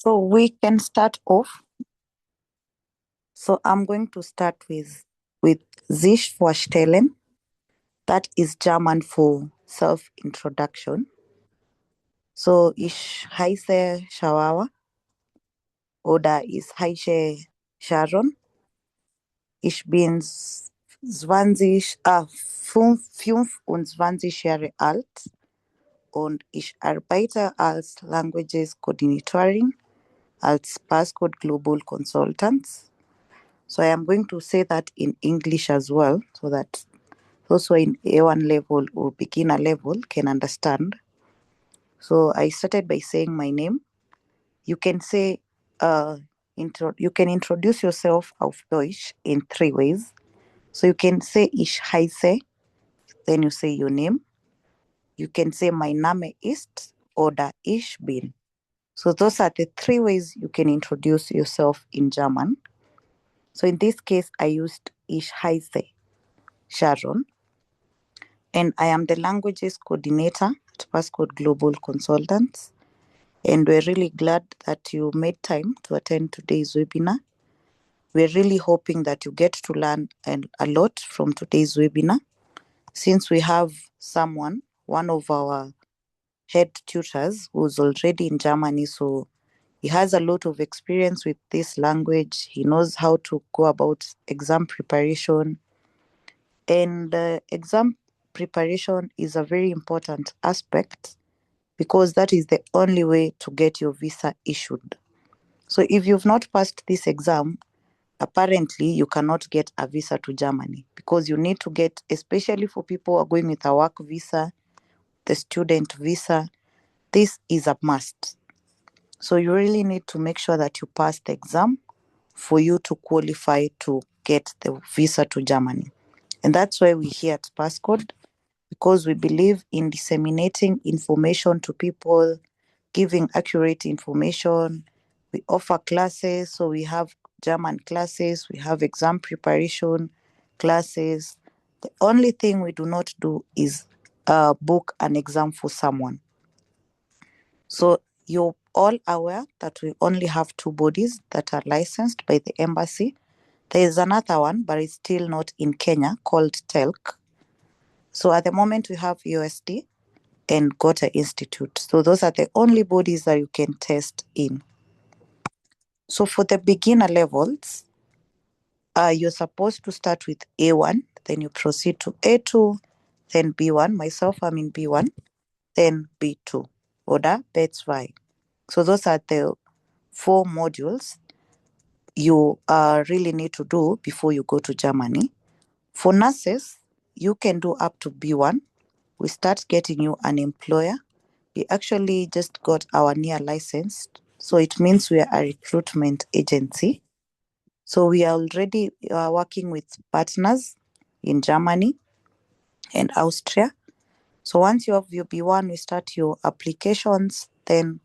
So we can start off. So I'm going to start with sich vorstellen. That is German for self-introduction. So ich heiße Shawawa oder ich heiße Sharon. Ich bin 25 Jahre alt und ich arbeite als Languages Coordinatorin als Passcode Global Consultant. So I am going to say that in English as well, so that those who are in A1 level or beginner level can understand. So I started by saying my name. You can say, you can introduce yourself auf Deutsch in three ways. So you can say ich heiße, then you say your name. You can say mein Name ist oder ich bin. So those are the three ways you can introduce yourself in German. So in this case, I used ich heiße Sharon, and I am the languages coordinator at Passcode Global Consultants. And we're really glad that you made time to attend today's webinar. We're really hoping that you get to learn a lot from today's webinar, since we have one of our head tutors who's already in Germany. So he has a lot of experience with this language. He knows how to go about exam preparation. And exam preparation is a very important aspect because that is the only way to get your visa issued. So if you've not passed this exam, apparently you cannot get a visa to Germany because you need to get, especially for people who are going with a work visa, the student visa, this is a must. So you really need to make sure that you pass the exam for you to qualify to get the visa to Germany. And that's why we're here at Passcode, because we believe in disseminating information to people, giving accurate information. We offer classes, so we have German classes, we have exam preparation classes. The only thing we do not do is book an exam for someone. So you're all aware that we only have two bodies that are licensed by the embassy. There is another one, but it's still not in Kenya, called TELC. So at the moment we have USD and Goethe Institute. So those are the only bodies that you can test in. So for the beginner levels, you're supposed to start with A1, then you proceed to A2, then B1. Myself, I'm in B1, then B2, oder B2. So those are the four modules you really need to do before you go to Germany. For nurses, you can do up to B1. We start getting you an employer. We actually just got our near license. So it means we are a recruitment agency. So we are already working with partners in Germany and Austria. So once you have your B1, we start your applications, then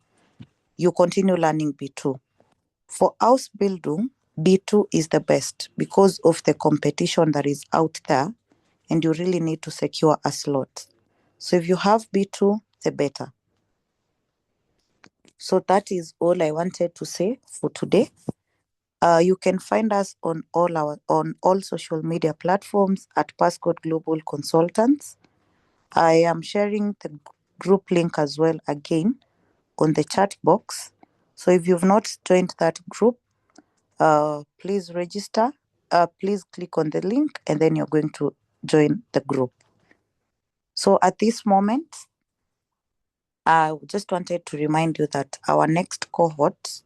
you continue learning B2. For Ausbildung, B2 is the best because of the competition that is out there, and you really need to secure a slot. So if you have B2, the better. So that is all I wanted to say for today. You can find us on all social media platforms at Passcode Global Consultants. I am sharing the group link as well again on the chat box. So if you've not joined that group, please register. Please click on the link and then you're going to join the group. So at this moment, I just wanted to remind you that our next cohort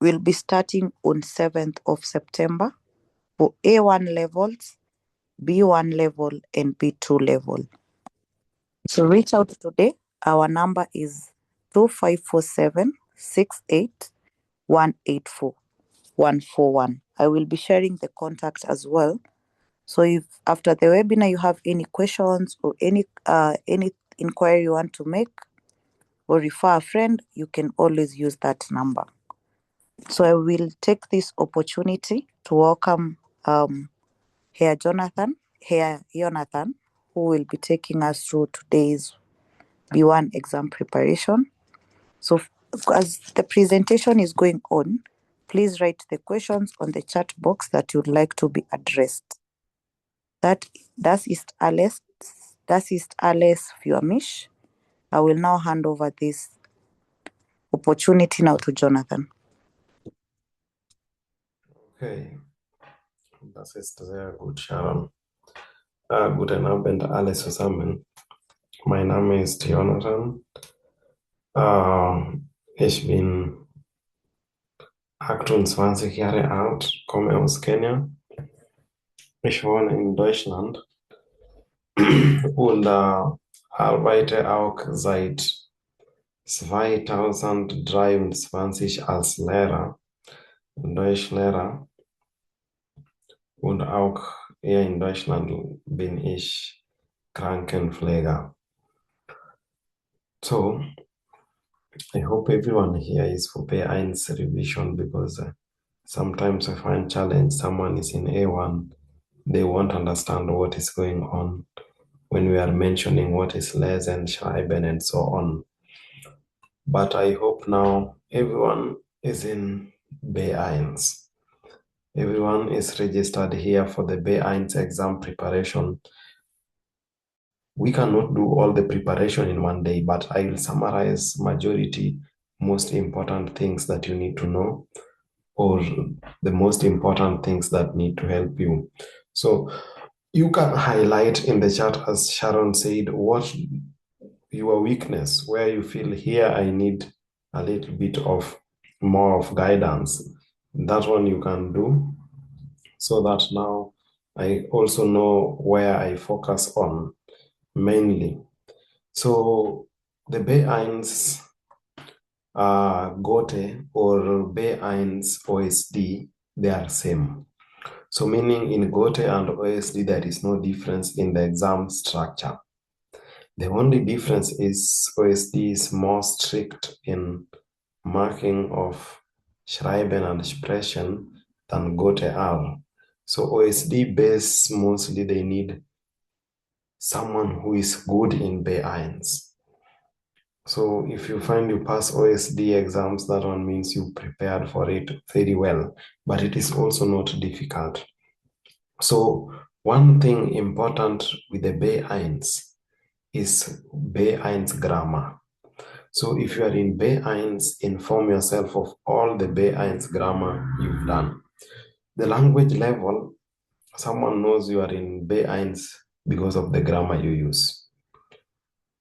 will be starting on 7th of September for A1 levels, B1 level, and B2 level. So reach out today. Our number is 2547 141. I will be sharing the contact as well. So if after the webinar you have any questions or any inquiry you want to make or refer a friend, you can always use that number. So I will take this opportunity to welcome Here Jonathan, who will be taking us through today's B1 exam preparation. So as the presentation is going on, please write the questions on the chat box that you'd like to be addressed. Das ist alles für mich. I will now hand over this opportunity now to Jonathan. Okay, das ist sehr gut, Sharon. Guten Abend alle zusammen. Mein Name ist Jonathan. Ich bin 28 Jahre alt, komme aus Kenia. Ich wohne in Deutschland und arbeite auch seit 2023 als Lehrer, Deutschlehrer. Und auch hier in Deutschland bin ich Krankenpfleger. So, I hope everyone here is for B1 revision because sometimes I find challenge. Someone is in A1, they won't understand what is going on when we are mentioning what is lesen, schreiben, and so on. But I hope now everyone is in B1. Everyone is registered here for the B1 exam preparation. We cannot do all the preparation in one day, but I will summarize majority most important things that you need to know, or the most important things that need to help you. So you can highlight in the chat, as Sharon said, what your weakness, where you feel here I need a little bit of more of guidance. That one you can do, so that now I also know where I focus on mainly. So the B1's GOTE or B1's OSD, they are same. So meaning in GOTE and OSD, there is no difference in the exam structure. The only difference is OSD is more strict in marking of Schreiben and Sprechen than GOTE are. So OSD base, mostly they need someone who is good in B1's. So if you find you pass OSD exams, that one means you prepared for it very well, but it is also not difficult. So one thing important with the B1's is B1's grammar. So if you are in B1's, inform yourself of all the B1's grammar you've done. The language level, someone knows you are in B1's because of the grammar you use.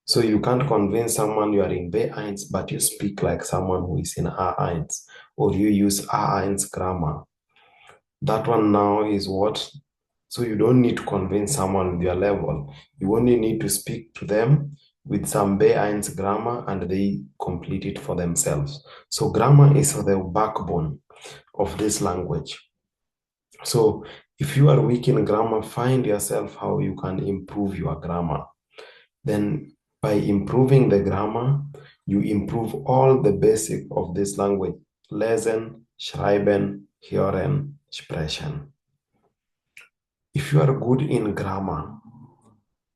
So you can't convince someone you are in B1, but you speak like someone who is in A1, or you use A1 grammar. That one now is what, so you don't need to convince someone with your level. You only need to speak to them with some B1 grammar and they complete it for themselves. So grammar is the backbone of this language. So if you are weak in grammar, find yourself how you can improve your grammar. Then by improving the grammar, you improve all the basic of this language: lesen, schreiben, hören, sprechen. If you are good in grammar,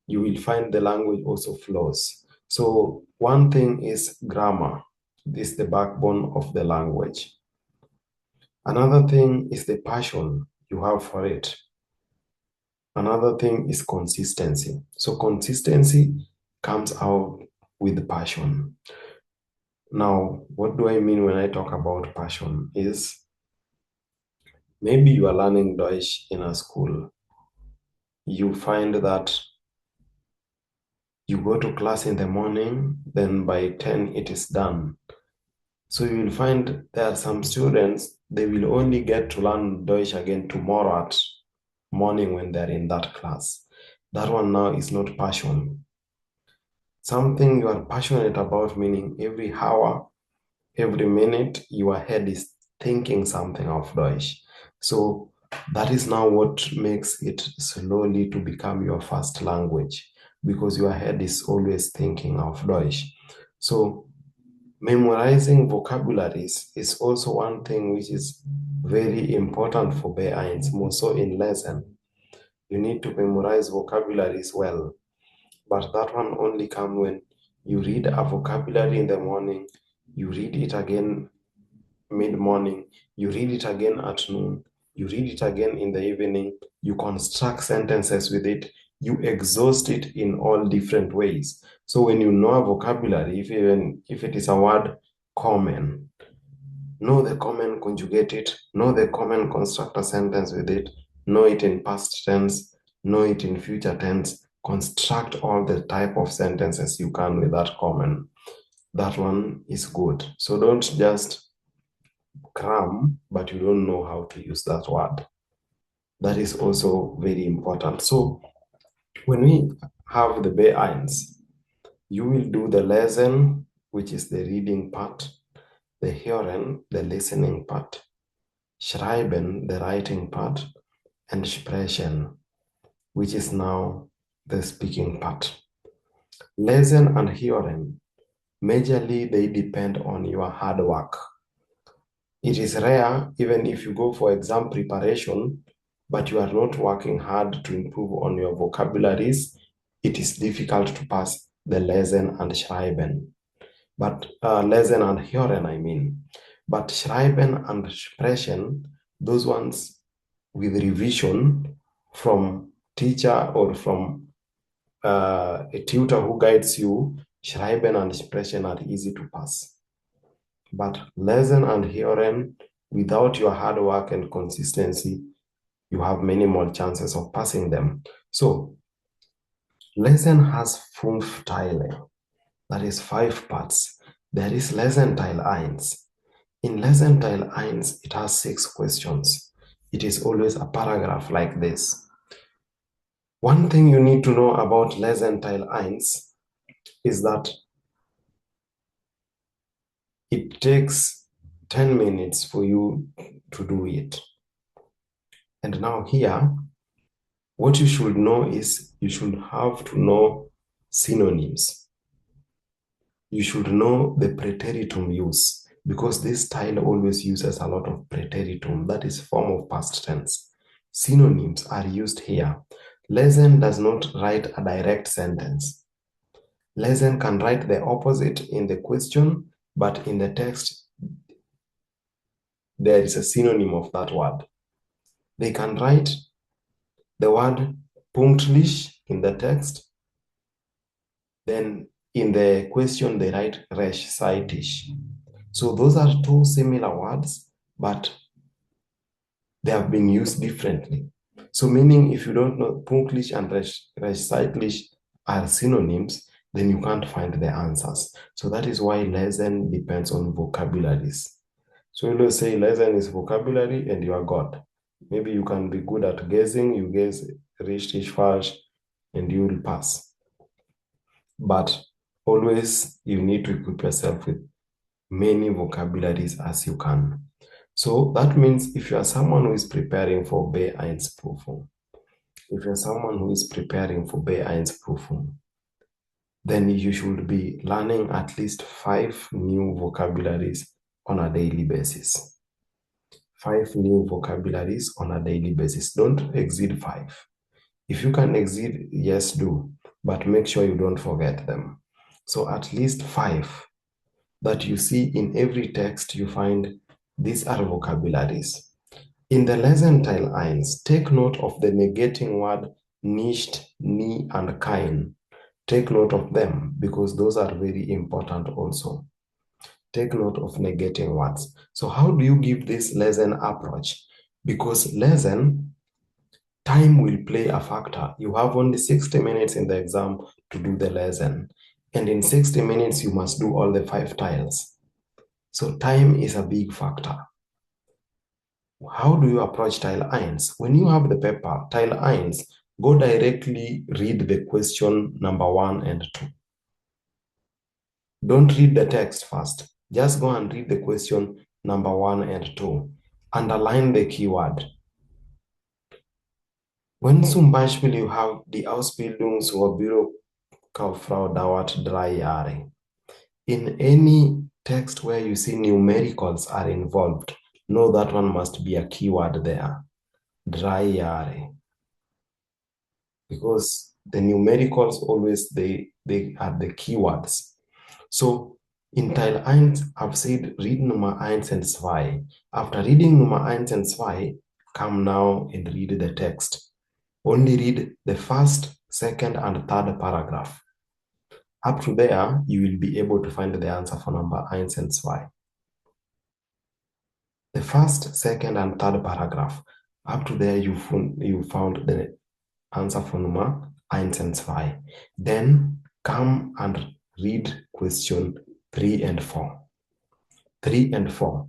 you will find the language also flows. So one thing is grammar. This is the backbone of the language. Another thing is the passion you have for it. Another thing is consistency. So consistency comes out with passion. Now, what do I mean when I talk about passion is maybe you are learning Deutsch in a school. You find that you go to class in the morning, then by 10 it is done. So you will find there are some students, they will only get to learn Deutsch again tomorrow at morning when they're in that class. That one now is not passion. Something you are passionate about, meaning every hour, every minute, your head is thinking something of Deutsch. So that is now what makes it slowly to become your first language, because your head is always thinking of Deutsch. So memorizing vocabularies is also one thing which is very important for B1, more so in lesson. You need to memorize vocabularies well, but that one only comes when you read a vocabulary in the morning, you read it again mid-morning, you read it again at noon, you read it again in the evening, you construct sentences with it, you exhaust it in all different ways. So when you know a vocabulary, if it is a word common, know the common, conjugate it, know the common, construct a sentence with it, know it in past tense, know it in future tense, construct all the type of sentences you can with that common. That one is good. So don't just cram, but you don't know how to use that word. That is also very important. So when we have the B1s, you will do the lesson, which is the reading part, the hören, the listening part, schreiben, the writing part, and sprechen, which is now the speaking part. Lesen and hören, majorly they depend on your hard work. It is rare, even if you go for exam preparation, but you are not working hard to improve on your vocabularies, it is difficult to pass the lesen and schreiben. But lesen and hören, I mean. But schreiben and sprechen, those ones with revision from teacher or from a tutor who guides you, schreiben and sprechen are easy to pass. But lesen and hören, without your hard work and consistency, you have many more chances of passing them. So, lesen has 5 Teile, that is 5 parts. There is Lesenteil 1. In Lesenteil 1, it has 6 questions. It is always a paragraph like this. One thing you need to know about Lesenteil 1 is that it takes 10 minutes for you to do it. And now here, what you should know is you should have to know synonyms. You should know the preteritum use because this style always uses a lot of preteritum, that is form of past tense. Synonyms are used here. Lesen does not write a direct sentence. Lesen can write the opposite in the question, but in the text, there is a synonym of that word. They can write the word punktlich in the text, then in the question they write rechtzeitig. So those are 2 similar words, but they have been used differently. So meaning if you don't know punktlich and rechtzeitig are synonyms, then you can't find the answers. So that is why lesson depends on vocabularies. So you will say lesson is vocabulary and you are God. Maybe you can be good at guessing, you guess richtig, falsch, and you will pass. But always you need to equip yourself with many vocabularies as you can. So that means if you are someone who is preparing for B1 if you're someone who is preparing for B1 then you should be learning at least 5 new vocabularies on a daily basis. 5 new vocabularies on a daily basis. Don't exceed 5. If you can exceed, yes, do, but make sure you don't forget them. So at least 5 that you see in every text, you find these are vocabularies. In the Lesenteil 1, take note of the negating word nicht, nie, and kein. Take note of them because those are very important also. Take note of negating words. So how do you give this lesson approach? Because lesson, time will play a factor. You have only 60 minutes in the exam to do the lesson. And in 60 minutes, you must do all the 5 tiles. So time is a big factor. How do you approach tile 1? When you have the paper, tile 1, go directly read the question number 1 and 2. Don't read the text first. Just go and read the question number 1 and 2. Underline the keyword. Wenn zum Beispiel you have die Ausbildung zur Bürokauffrau dauert 3 Jahre. In any text where you see numericals are involved, know that one must be a keyword there. 3 Jahre. Because the numericals always, they are the keywords. So In Teil 1, I've said read Nummer 1 und 2. After reading Nummer 1 und 2, come now and read the text. Only read the first, second, and third paragraph. Up to there, you will be able to find the answer for Nummer 1 und 2. The first, second, and third paragraph. Up to there, you found the answer for Nummer 1 und 2. Then come and read question 3 and 4. 3 and 4.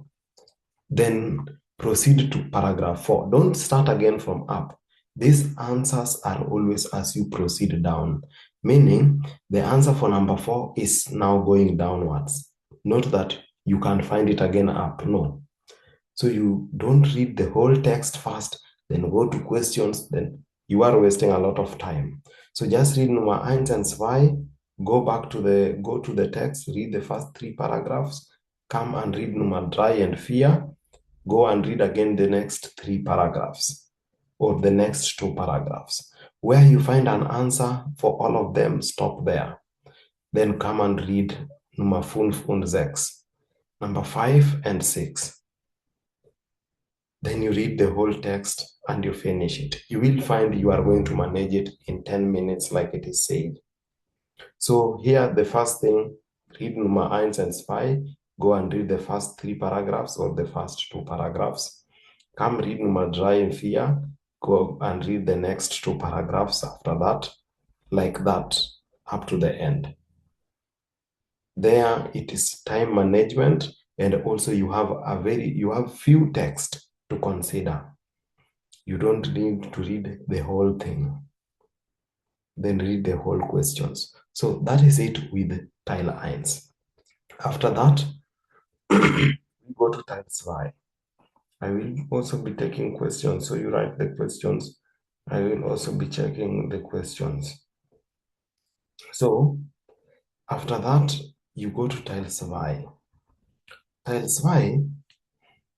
Then proceed to paragraph 4. Don't start again from up. These answers are always as you proceed down, meaning the answer for number 4 is now going downwards. Not that you can find it again up, no. So you don't read the whole text first, then go to questions, then you are wasting a lot of time. So just read Nummer 1 und 2, go to the text, read the first 3 paragraphs, come and read Nummer 3 and 4, go and read again the next 3 paragraphs or the next 2 paragraphs. Where you find an answer for all of them, stop there. Then come and read Nummer 5 und 6, number 5 and 6. Then you read the whole text and you finish it. You will find you are going to manage it in 10 minutes like it is said. So here the first thing, read Nummer 1 und 2, go and read the first 3 paragraphs or the first 2 paragraphs. Come read Nummer 3 and 4, go and read the next 2 paragraphs after that, like that, up to the end. There it is time management, and also you have few text to consider. You don't need to read the whole thing. Then read the whole questions. So that is it with Teil 1. After that, we go to Teil 2. I will also be taking questions. So you write the questions. I will also be checking the questions. So after that, you go to Teil 2. Teil 2,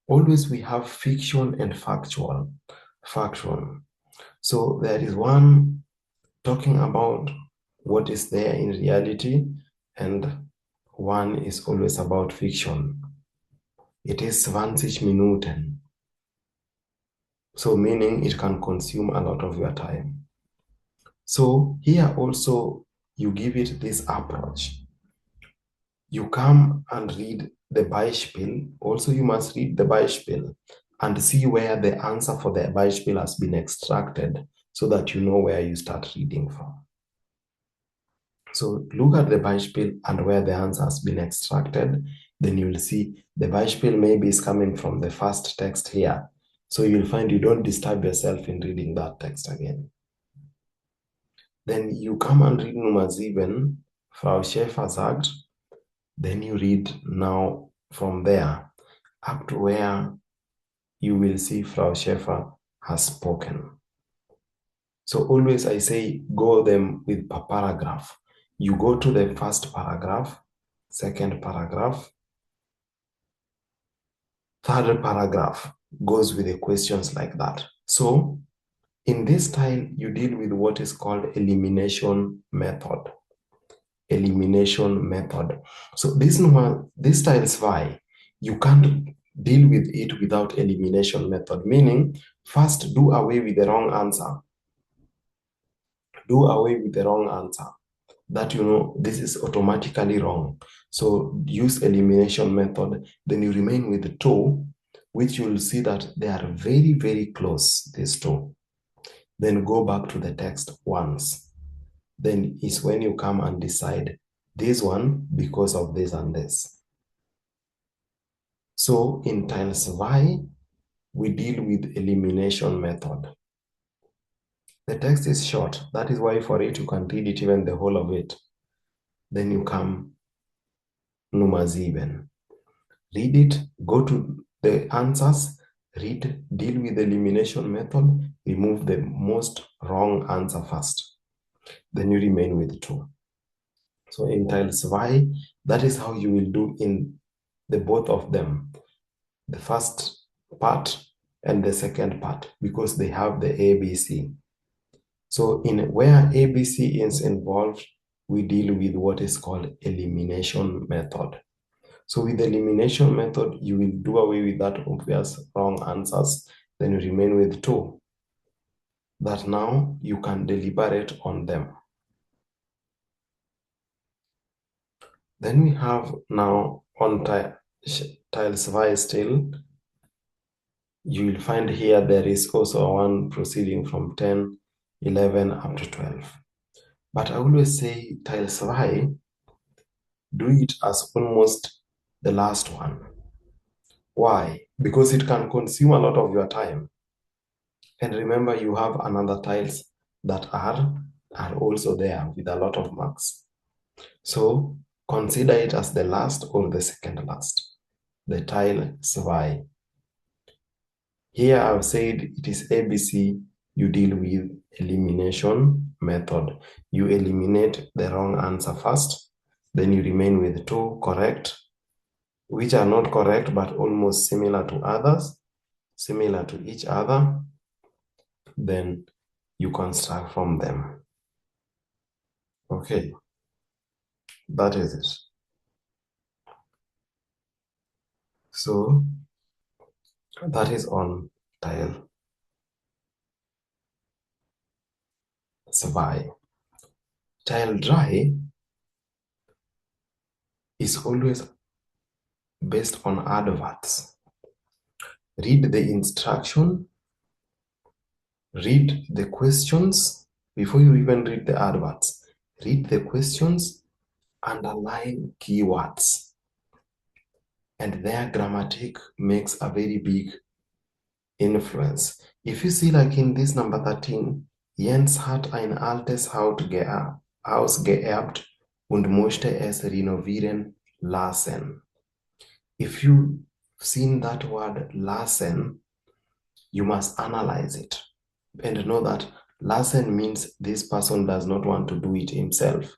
always we have fiction and factual. So there is one talking about what is there in reality, and one is always about fiction. It is 20 Minuten. So meaning it can consume a lot of your time. So here also you give it this approach. You come and read the Beispiel. Also you must read the Beispiel and see where the answer for the Beispiel has been extracted so that you know where you start reading from. So look at the Beispiel and where the answer has been extracted. Then you will see the Beispiel maybe is coming from the first text here. So you'll find you don't disturb yourself in reading that text again. Then you come and read Nummer 7, Frau Schäfer sagt. Then you read now from there up to where you will see Frau Schäfer has spoken. So always I say go them with per paragraph. You go to the first paragraph, second paragraph, third paragraph goes with the questions like that. So in this style, you deal with what is called elimination method. Elimination method. So this style is why you can't deal with it without elimination method, meaning first do away with the wrong answer. Do away with the wrong answer. That you know this is automatically wrong. So use elimination method, then you remain with the 2, which you will see that they are very, very close, these 2. Then go back to the text once. Then is when you come and decide this one because of this and this. So in tiles Y, we deal with elimination method. The text is short. That is why for it, you can read it even the whole of it. Then you come Nummer 7. Read it, go to the answers, read, deal with the elimination method, remove the most wrong answer first. Then you remain with 2. So in tiles Y, that is how you will do in the both of them. The first part and the second part, because they have the ABC. So in where ABC is involved, we deal with what is called elimination method. So with the elimination method, you will do away with that obvious wrong answers. Then you remain with two that now you can deliberate on them. Then we have now on tiles Y still, you will find here there is also one proceeding from 10, 11 up to 12. But I always say tiles Y, do it as almost the last one. Why? Because it can consume a lot of your time. And remember, you have another tiles that are also there with a lot of marks. So consider it as the last or the second last, the tile Y. Here I've said it is ABC, you deal with elimination method. You eliminate the wrong answer first, then you remain with two correct, which are not correct but almost similar to others, similar to each other. Then you construct from them. Okay, that is it. So that is on tile Y. Tile dry is always based on adverts. Read the instruction, read the questions before you even read the adverts. Read the questions, underline keywords, and their grammatic makes a very big influence. If you see, like in this number 13, Jens hat ein altes Haus geerbt und musste es renovieren lassen. If you've seen that word lassen, you must analyze it and know that lassen means this person does not want to do it himself.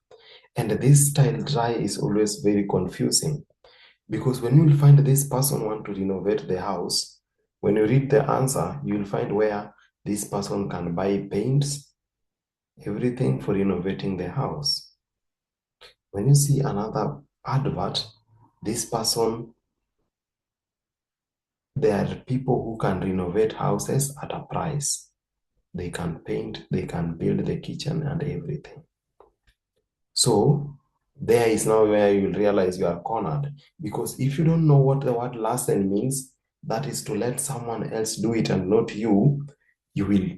And this style dry is always very confusing, because when you will find this person want to renovate the house, when you read the answer, you will find where this person can buy paints, everything for renovating the house. When you see another advert, this person, there are people who can renovate houses at a price. They can paint, they can build the kitchen and everything. So there is now where you will realize you are cornered, because if you don't know what the word lassen means, that is to let someone else do it and not you, you will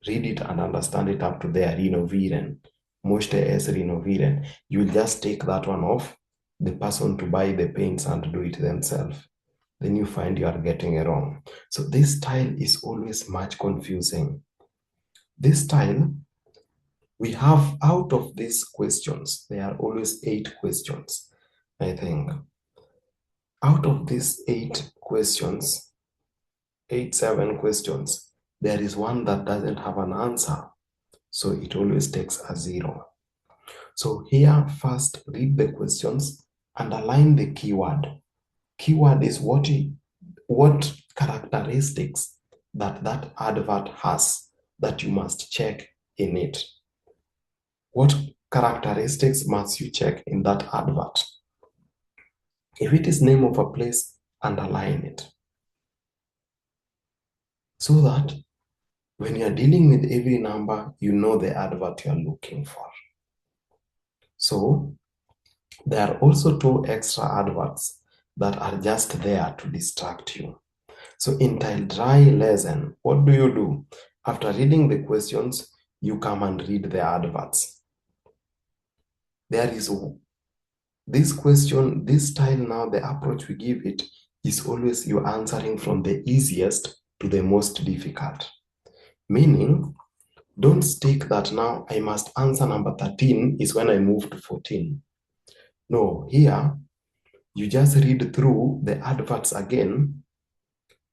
read it and understand it up to there, renovieren, möchte es renovieren. You will just take that one off, the person to buy the paints and do it themselves. Then you find you are getting it wrong. So this style is always much confusing. This style, we have out of these questions, there are always 8 questions, I think. Out of these 8 questions, 7 questions, there is one that doesn't have an answer. So it always takes a 0. So here, first read the questions, underline the keyword. Keyword is what characteristics that advert has that you must check in it. What characteristics must you check in that advert? If it is name of a place, underline it. So that when you are dealing with every number, you know the advert you are looking for. So there are also 2 extra adverts that are just there to distract you. So in tile dry lesson, what do? After reading the questions, you come and read the adverts. There is this question, this style now, the approach we give it is always you answering from the easiest to the most difficult. Meaning, don't stick that now I must answer number 13 is when I move to 14. No, here, you just read through the adverts again.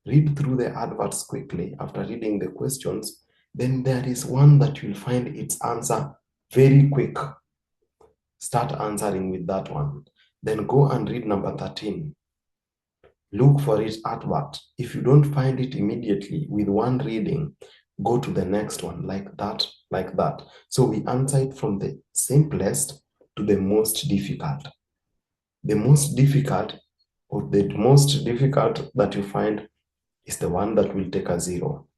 Read through the adverts quickly after reading the questions. Then there is one that you'll find its answer very quick. Start answering with that one. Then go and read number 13. Look for its advert. If you don't find it immediately with one reading, go to the next one, like that, like that. So we answer it from the simplest to the most difficult. The most difficult or the most difficult that you find is the one that will take a 0,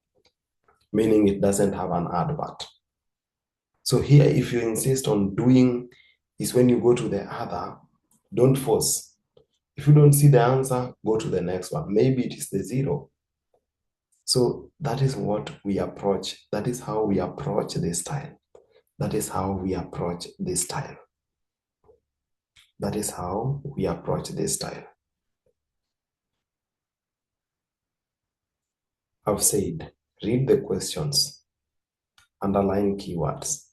meaning it doesn't have an advert. So here, if you insist on doing, is when you go to the other, don't force. If you don't see the answer, go to the next one. Maybe it is the 0. So that is what we approach. That is how we approach this style. That is how we approach this style. That is how we approach this style. I've said, read the questions, underline keywords,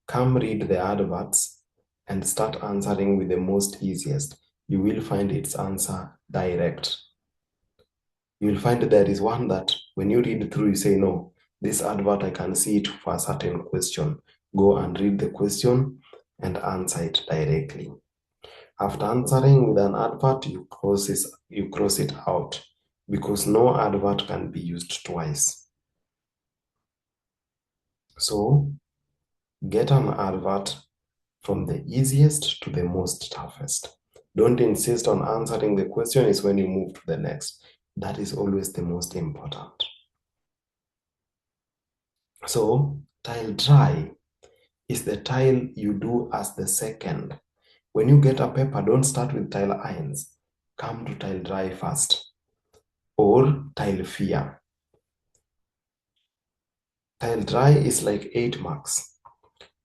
come read the adverts, and start answering with the most easiest. You will find its answer direct. You will find there is one that when you read through, you say, no, this advert, I can see it for a certain question. Go and read the question and answer it directly. After answering with an advert, you cross it out because no advert can be used twice. So get an advert from the easiest to the most toughest. Don't insist on answering the question is when you move to the next. That is always the most important. So tile dry is the tile you do as the second. When you get a paper, don't start with tile irons. Come to tile dry first. Or tile fear. Tile dry is like 8 marks.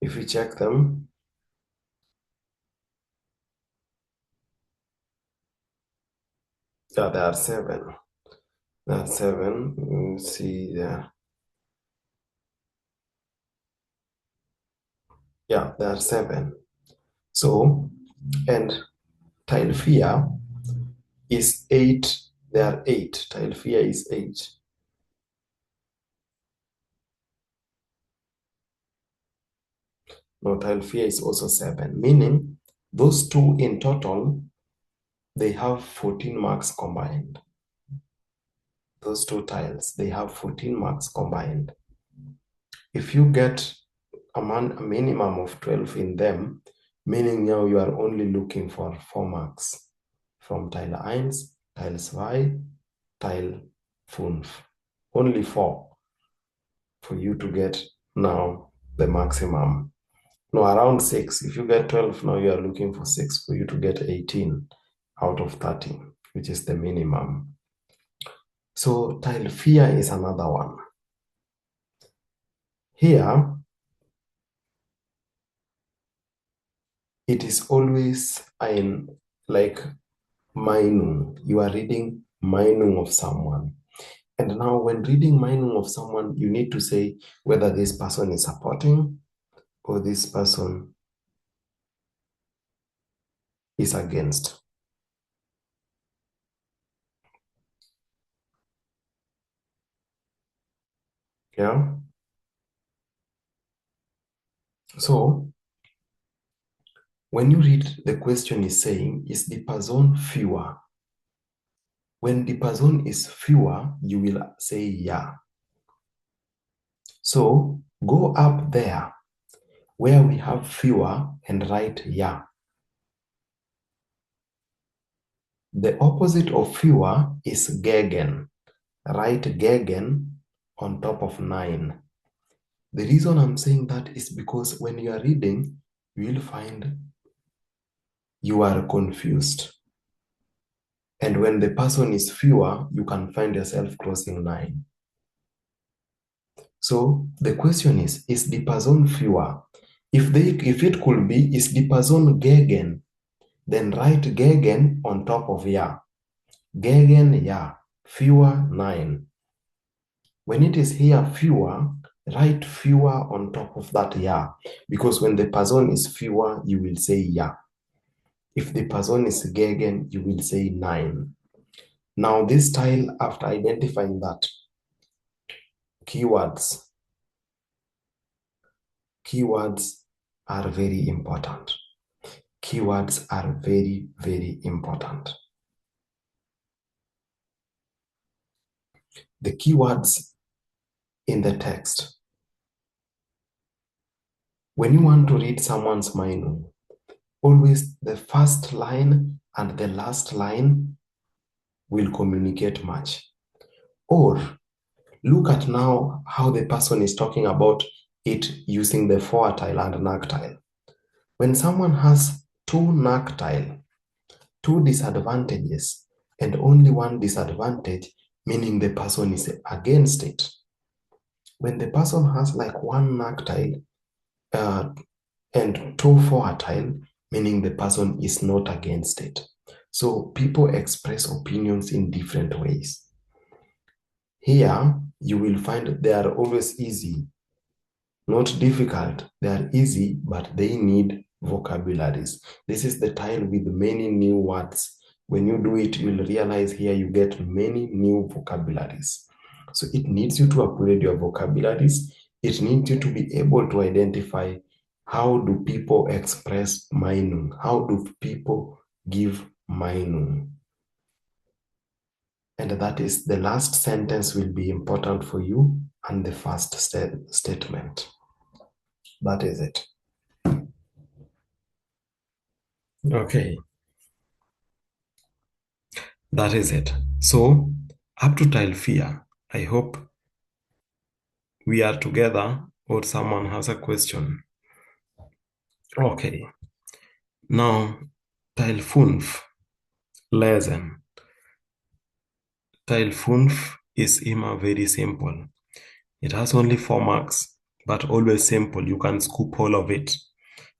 If you check them, yeah, there are 7. There are 7. You see there. Yeah, there are 7. So, and tile fear is 8. There are 8. Tile fear is 8. No, tile fear is also 7. Meaning, those two in total, they have 14 marks combined. Those two tiles, they have 14 marks combined. If you get a minimum of 12 in them, meaning now you are only looking for 4 marks from tile 1, tile 2, tile 5. Only 4 for you to get now the maximum. No, around 6. If you get 12, now you are looking for 6 for you to get 18 out of 30, which is the minimum. So tile fear is another one. Here, it is always in like Meinung. You are reading Meinung of someone. And now when reading Meinung of someone, you need to say whether this person is supporting or this person is against. Yeah. So when you read the question is saying, is the person fewer? When the person is fewer, you will say yeah. So go up there where we have fewer and write yeah. The opposite of fewer is gegen. Write gegen on top of 9. The reason I'm saying that is because when you are reading, you will find you are confused. And when the person is fewer, you can find yourself crossing 9. So the question is the person fewer? If it could be, is the person gegen? Then write gegen on top of yeah. Gegen yeah. Fewer 9. When it is here fewer, write fewer on top of that yeah. Because when the person is fewer, you will say yeah. If the person is gegen, you will say 9. Now this style, after identifying that, keywords are very important. Keywords are very, very important. The keywords in the text. When you want to read someone's Meinung, always the first line and the last line will communicate much. Or look at now how the person is talking about it using the for tile and NAC tile. When someone has two NAC tile, two disadvantages, and only one disadvantage, meaning the person is against it. When the person has like one NAC tile and two for tile, meaning the person is not against it. So people express opinions in different ways. Here, you will find they are always easy, not difficult. They are easy, but they need vocabularies. This is the tile with many new words. When you do it, you'll realize here you get many new vocabularies. So it needs you to upgrade your vocabularies. It needs you to be able to identify how do people express Meinung? How do people give Meinung? And that is the last sentence will be important for you and the first statement. That is it. Okay. That is it. So, up to tile fear, I hope we are together or someone has a question. Okay. Now, tile 5, lesson. Tile 5 is immer very simple. It has only 4 marks, but always simple. You can scoop all of it.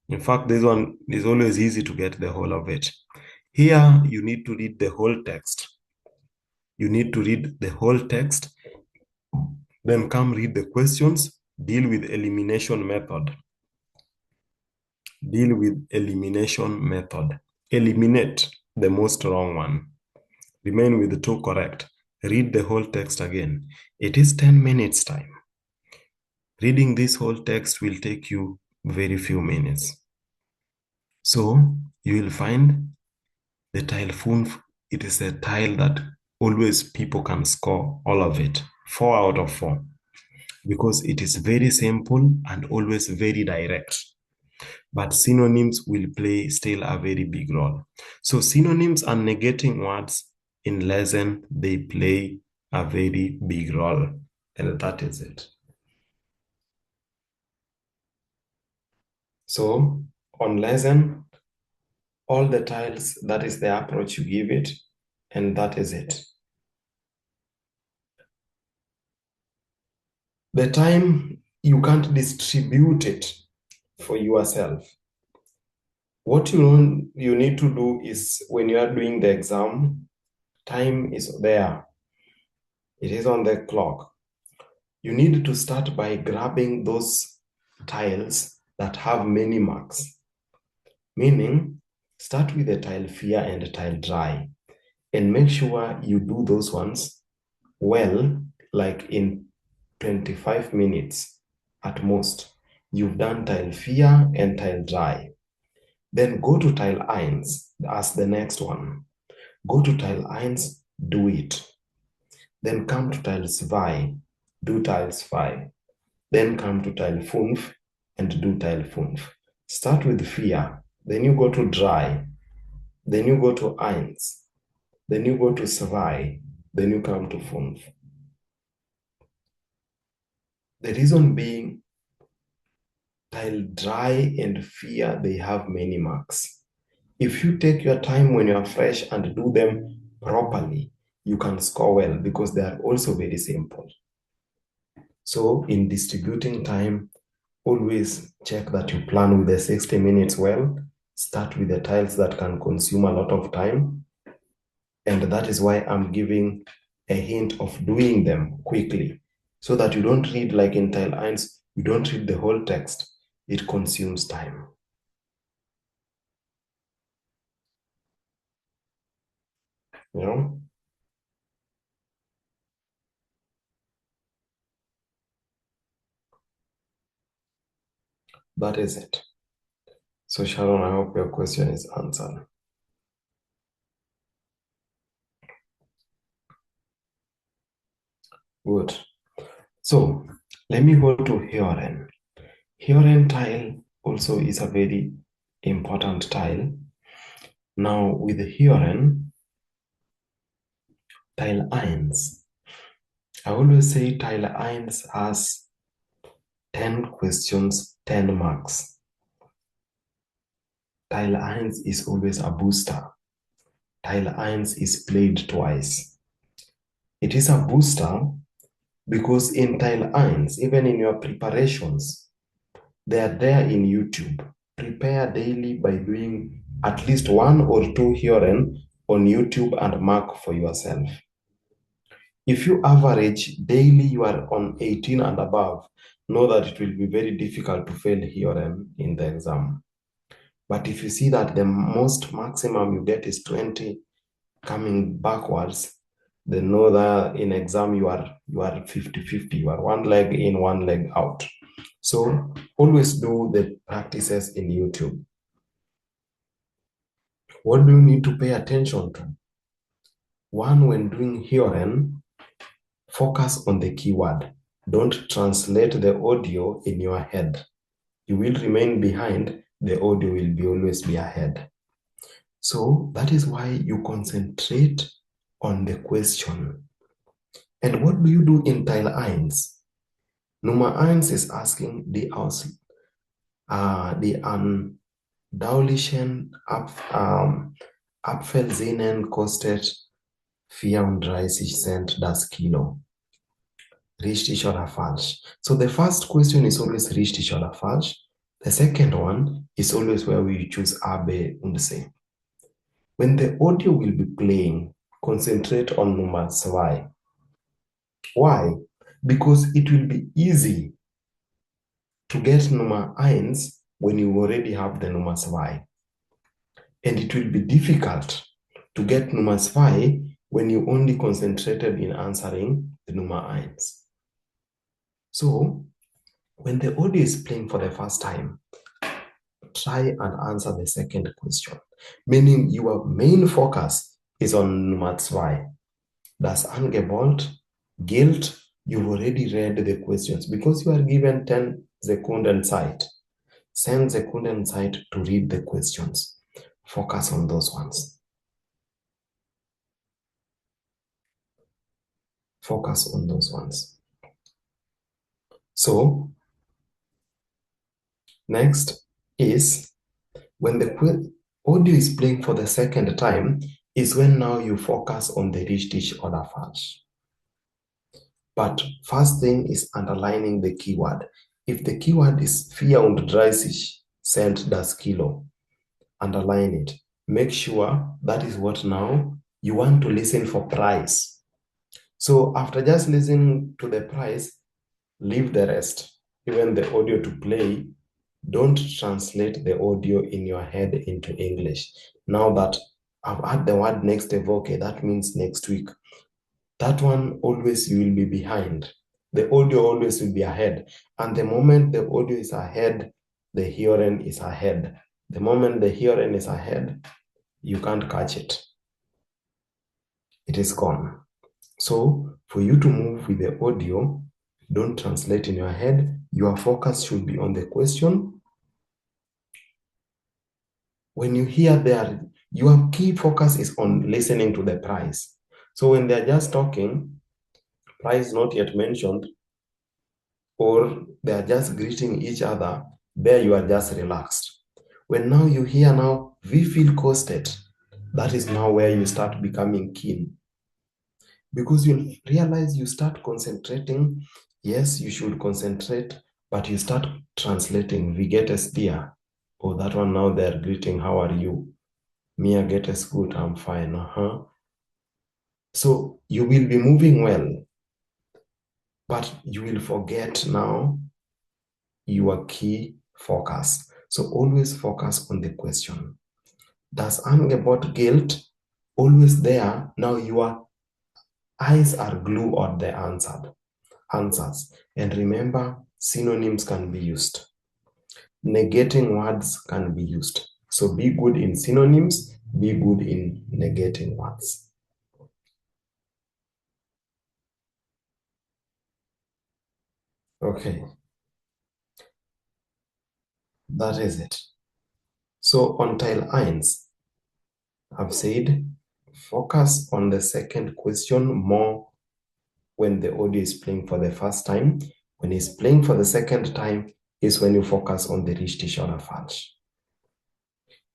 In fact, this one is always easy to get the whole of it. Here, you need to read the whole text. You need to read the whole text, then come read the questions, deal with elimination method. Deal with elimination method. Eliminate the most wrong one. Remain with the 2 correct. Read the whole text again. It is 10 minutes time. Reading this whole text will take you very few minutes. So you will find the tile 5, it is a tile that always people can score all of it. 4 out of 4. Because it is very simple and always very direct. But synonyms will play still a very big role. So synonyms and negating words in lesson, they play a very big role. And that is it. So on lesson, all the tiles, that is the approach you give it, and that is it. The time, you can't distribute it for yourself. What you need to do is when you are doing the exam, time is there. It is on the clock. You need to start by grabbing those tiles that have many marks. Meaning, start with the tile fear and tile dry and make sure you do those ones well, like in 25 minutes at most. You've done tile fear and tile dry. Then go to tile eins as the next one. Go to tile eins, do it. Then come to tile 2, do tiles 5. Then come to tile 5 and do tile 5. Start with fear, then you go to dry, then you go to eins, then you go to 2, then you come to 5. The reason being, tile dry and fear, they have many marks. If you take your time when you are fresh and do them properly, you can score well because they are also very simple. So in distributing time, always check that you plan with the 60 minutes well. Start with the tiles that can consume a lot of time. And that is why I'm giving a hint of doing them quickly so that you don't read like in tile eins, you don't read the whole text. It consumes time. You know? That is it. So Sharon, I hope your question is answered. Good. So let me go to Hioren. Hioren tile also is a very important tile. Now with Hören, Teil 1. I always say Teil 1 has 10 questions, 10 marks. Teil 1 is always a booster. Teil 1 is played twice. It is a booster because in Teil 1, even in your preparations, they are there in YouTube. Prepare daily by doing at least 1 or 2 Hören on YouTube and mark for yourself. If you average daily, you are on 18 and above, know that it will be very difficult to fail Hören in the exam. But if you see that the most maximum you get is 20 coming backwards, then know that in exam you are 50-50. You are one leg in, one leg out. So always do the practices in YouTube. What do you need to pay attention to? One, when doing Hören, focus on the keyword. Don't translate the audio in your head. You will remain behind, the audio will be always be ahead. So that is why you concentrate on the question. And what do you do in Teil 1? Nummer 1 is asking die anschaulichen Apfelsinen kostet 34 Cent das Kilo. Richtig oder falsch? So the first question is always richtig oder falsch. The second one is always where we choose A, B, and C. When the audio will be playing, concentrate on Nummer 2. Why? Because it will be easy to get Nummer 1 when you already have the Nummer 2. And it will be difficult to get Nummer 2 when you only concentrated in answering the Nummer 1. So, when the audio is playing for the first time, try and answer the second question, meaning your main focus is on Nummer 2. Das Angebot gilt, you've already read the questions because you are given 10 Sekunden Zeit. 10 Sekunden Zeit to read the questions. Focus on those ones. Focus on those ones. So, next is when the audio is playing for the second time, is when now you focus on the richtig oder falsch. But first thing is underlining the keyword. If the keyword is 34 Cent das Kilo, underline it. Make sure that is what now you want to listen for price. So after just listening to the price, leave the rest. Even the audio to play, don't translate the audio in your head into English. Now that I've had the word next evoke, that means next week. That one always you will be behind. The audio always will be ahead. And the moment the audio is ahead, the hearing is ahead. The moment the hearing is ahead, you can't catch it. It is gone. So for you to move with the audio, don't translate in your head. Your focus should be on the question. When you hear there, your key focus is on listening to the price. So when they're just talking, price not yet mentioned, or they are just greeting each other, there you are just relaxed. When now you hear now, we feel costed, that is now where you start becoming keen. Because you realize you start concentrating. Yes, you should concentrate, but you start translating. We get a dear. Oh, that one now they're greeting, how are you? Mia get us good, I'm fine. So you will be moving well, but you will forget now your key focus. So always focus on the question. Das Angebot gilt, always there. Now your eyes are glued on the answers. And remember, synonyms can be used. Negating words can be used. So be good in synonyms, be good in negating words. Okay. That is it. So on Teil 1, I've said focus on the second question more when the audio is playing for the first time. When it's playing for the second time is when you focus on the richtig oder falsch.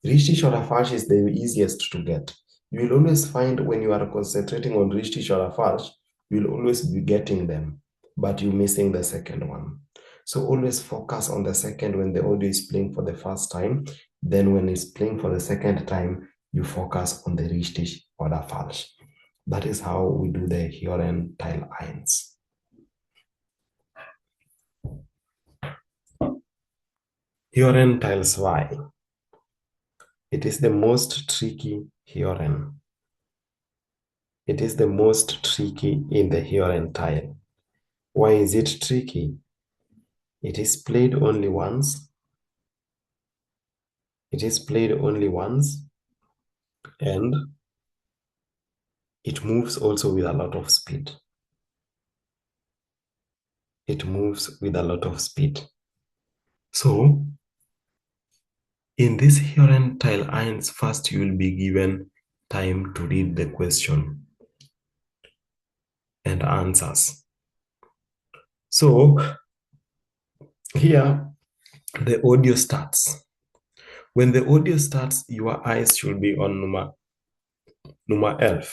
Richtig oder falsch is the easiest to get. You will always find when you are concentrating on richtig oder falsch, you will always be getting them, but you're missing the second one. So always focus on the second when the audio is playing for the first time. Then when it's playing for the second time, you focus on the richtig oder falsch. That is how we do the Hören Teil 1. Hören Teil 2. It is the most tricky Hören. It is the most tricky in the Hören Teil. Why is it tricky? It is played only once. It is played only once, and it moves also with a lot of speed. It moves with a lot of speed. So, in this Hören Teil 1, first you will be given time to read the question and answers. So, here the audio starts. When the audio starts, your eyes should be on Nummer 11.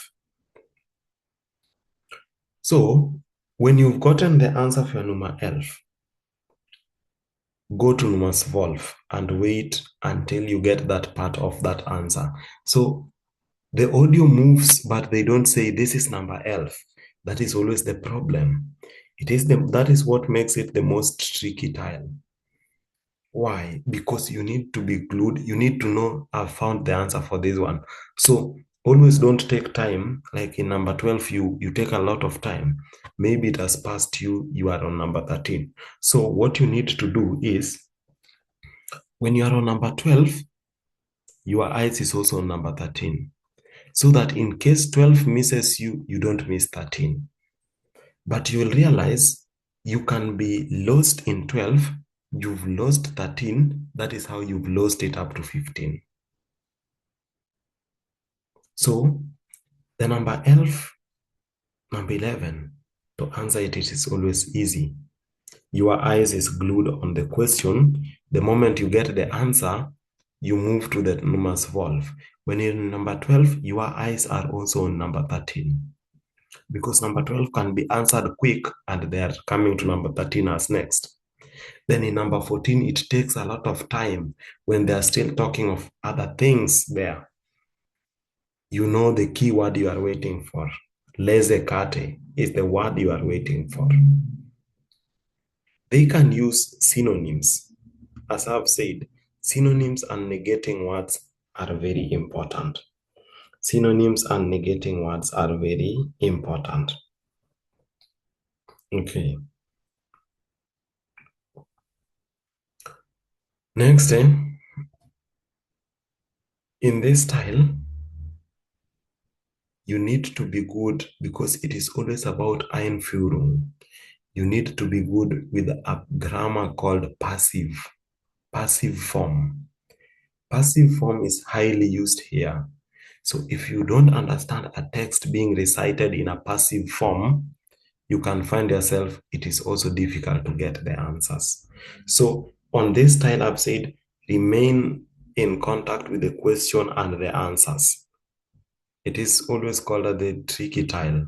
So, when you've gotten the answer for Nummer 11, go to Nummer 12 and wait until you get that part of that answer. So, the audio moves, but they don't say this is number 11. That is always the problem. That is what makes it the most tricky tile. Why? Because you need to be glued. You need to know, I've found the answer for this one. So always don't take time. Like in number 12, you take a lot of time. Maybe it has passed you. You are on number 13. So what you need to do is, when you are on number 12, your eyes is also on number 13. So that in case 12 misses you, you don't miss 13. But you will realize you can be lost in 12. You've lost 13. That is how you've lost it up to 15. So the number 11, to answer it, it is always easy. Your eyes is glued on the question. The moment you get the answer, you move to the number 12. When you're in number 12, your eyes are also on number 13. Because number 12 can be answered quick and they are coming to number 13 as next. Then in number 14, it takes a lot of time when they are still talking of other things there. You know the key word you are waiting for. Leze kate is the word you are waiting for. They can use synonyms. As I've said, synonyms and negating words are very important. Synonyms and negating words are very important. Okay. Next, in this style, you need to be good because it is always about Einführung. You need to be good with a grammar called passive form. Passive form is highly used here. So if you don't understand a text being recited in a passive form, you can find yourself, it is also difficult to get the answers. So on this style, I've said, remain in contact with the question and the answers. It is always called the tricky tile.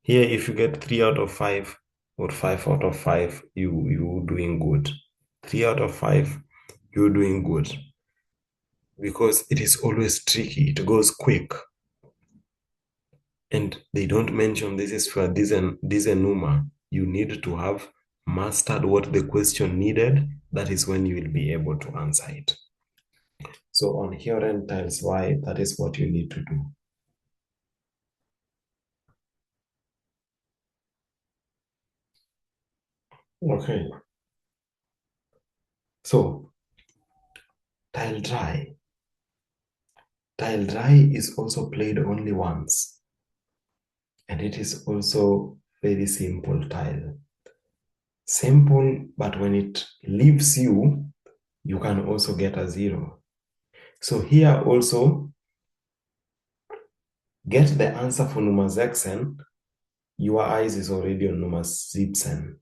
Here, if you get 3 out of 5 or 5 out of 5, you're doing good. 3 out of 5, you're doing good. Because it is always tricky. It goes quick. And they don't mention this is for this enuma. You need to have mastered what the question needed. That is when you will be able to answer it. So on Hören tiles Y, that is what you need to do. Okay. So, tile dry. Tile dry is also played only once. And it is also very simple tile. Simple, but when it leaves you, you can also get a 0. So here also, get the answer for Nummer 16, your eyes is already on Nummer 17.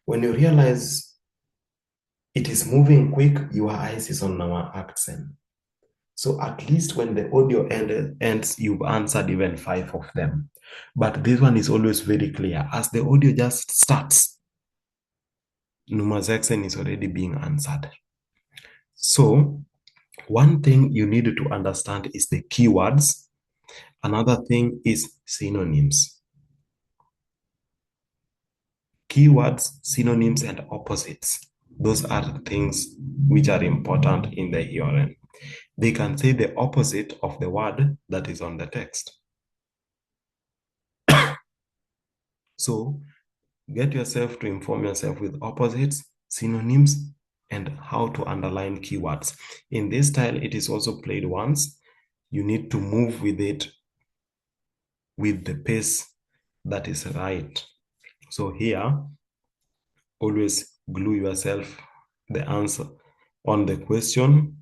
When you realize it is moving quick, your eyes is on Nummer 18. So at least when the audio ends, you've answered even 5 of them. But this one is always very clear. As the audio just starts, Nummer 16 is already being answered. So one thing you need to understand is the keywords. Another thing is synonyms. Keywords, synonyms, and opposites. Those are the things which are important in the hearing. They can say the opposite of the word that is on the text. So get yourself to inform yourself with opposites, synonyms, and how to underline keywords. In this style, it is also played once. You need to move with it with the pace that is right. So here, always glue yourself the answer on the question.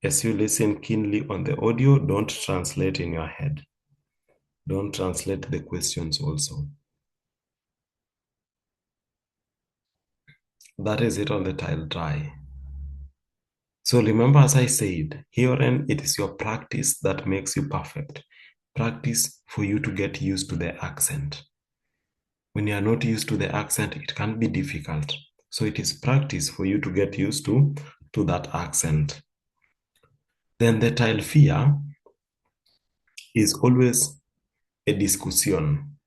As you listen keenly on the audio, don't translate in your head. Don't translate the questions also. That is it on the tile dry. So remember, as I said, herein it is your practice that makes you perfect. Practice for you to get used to the accent. When you are not used to the accent, it can be difficult. So it is practice for you to get used to that accent. Then the tile fear is always a discussion.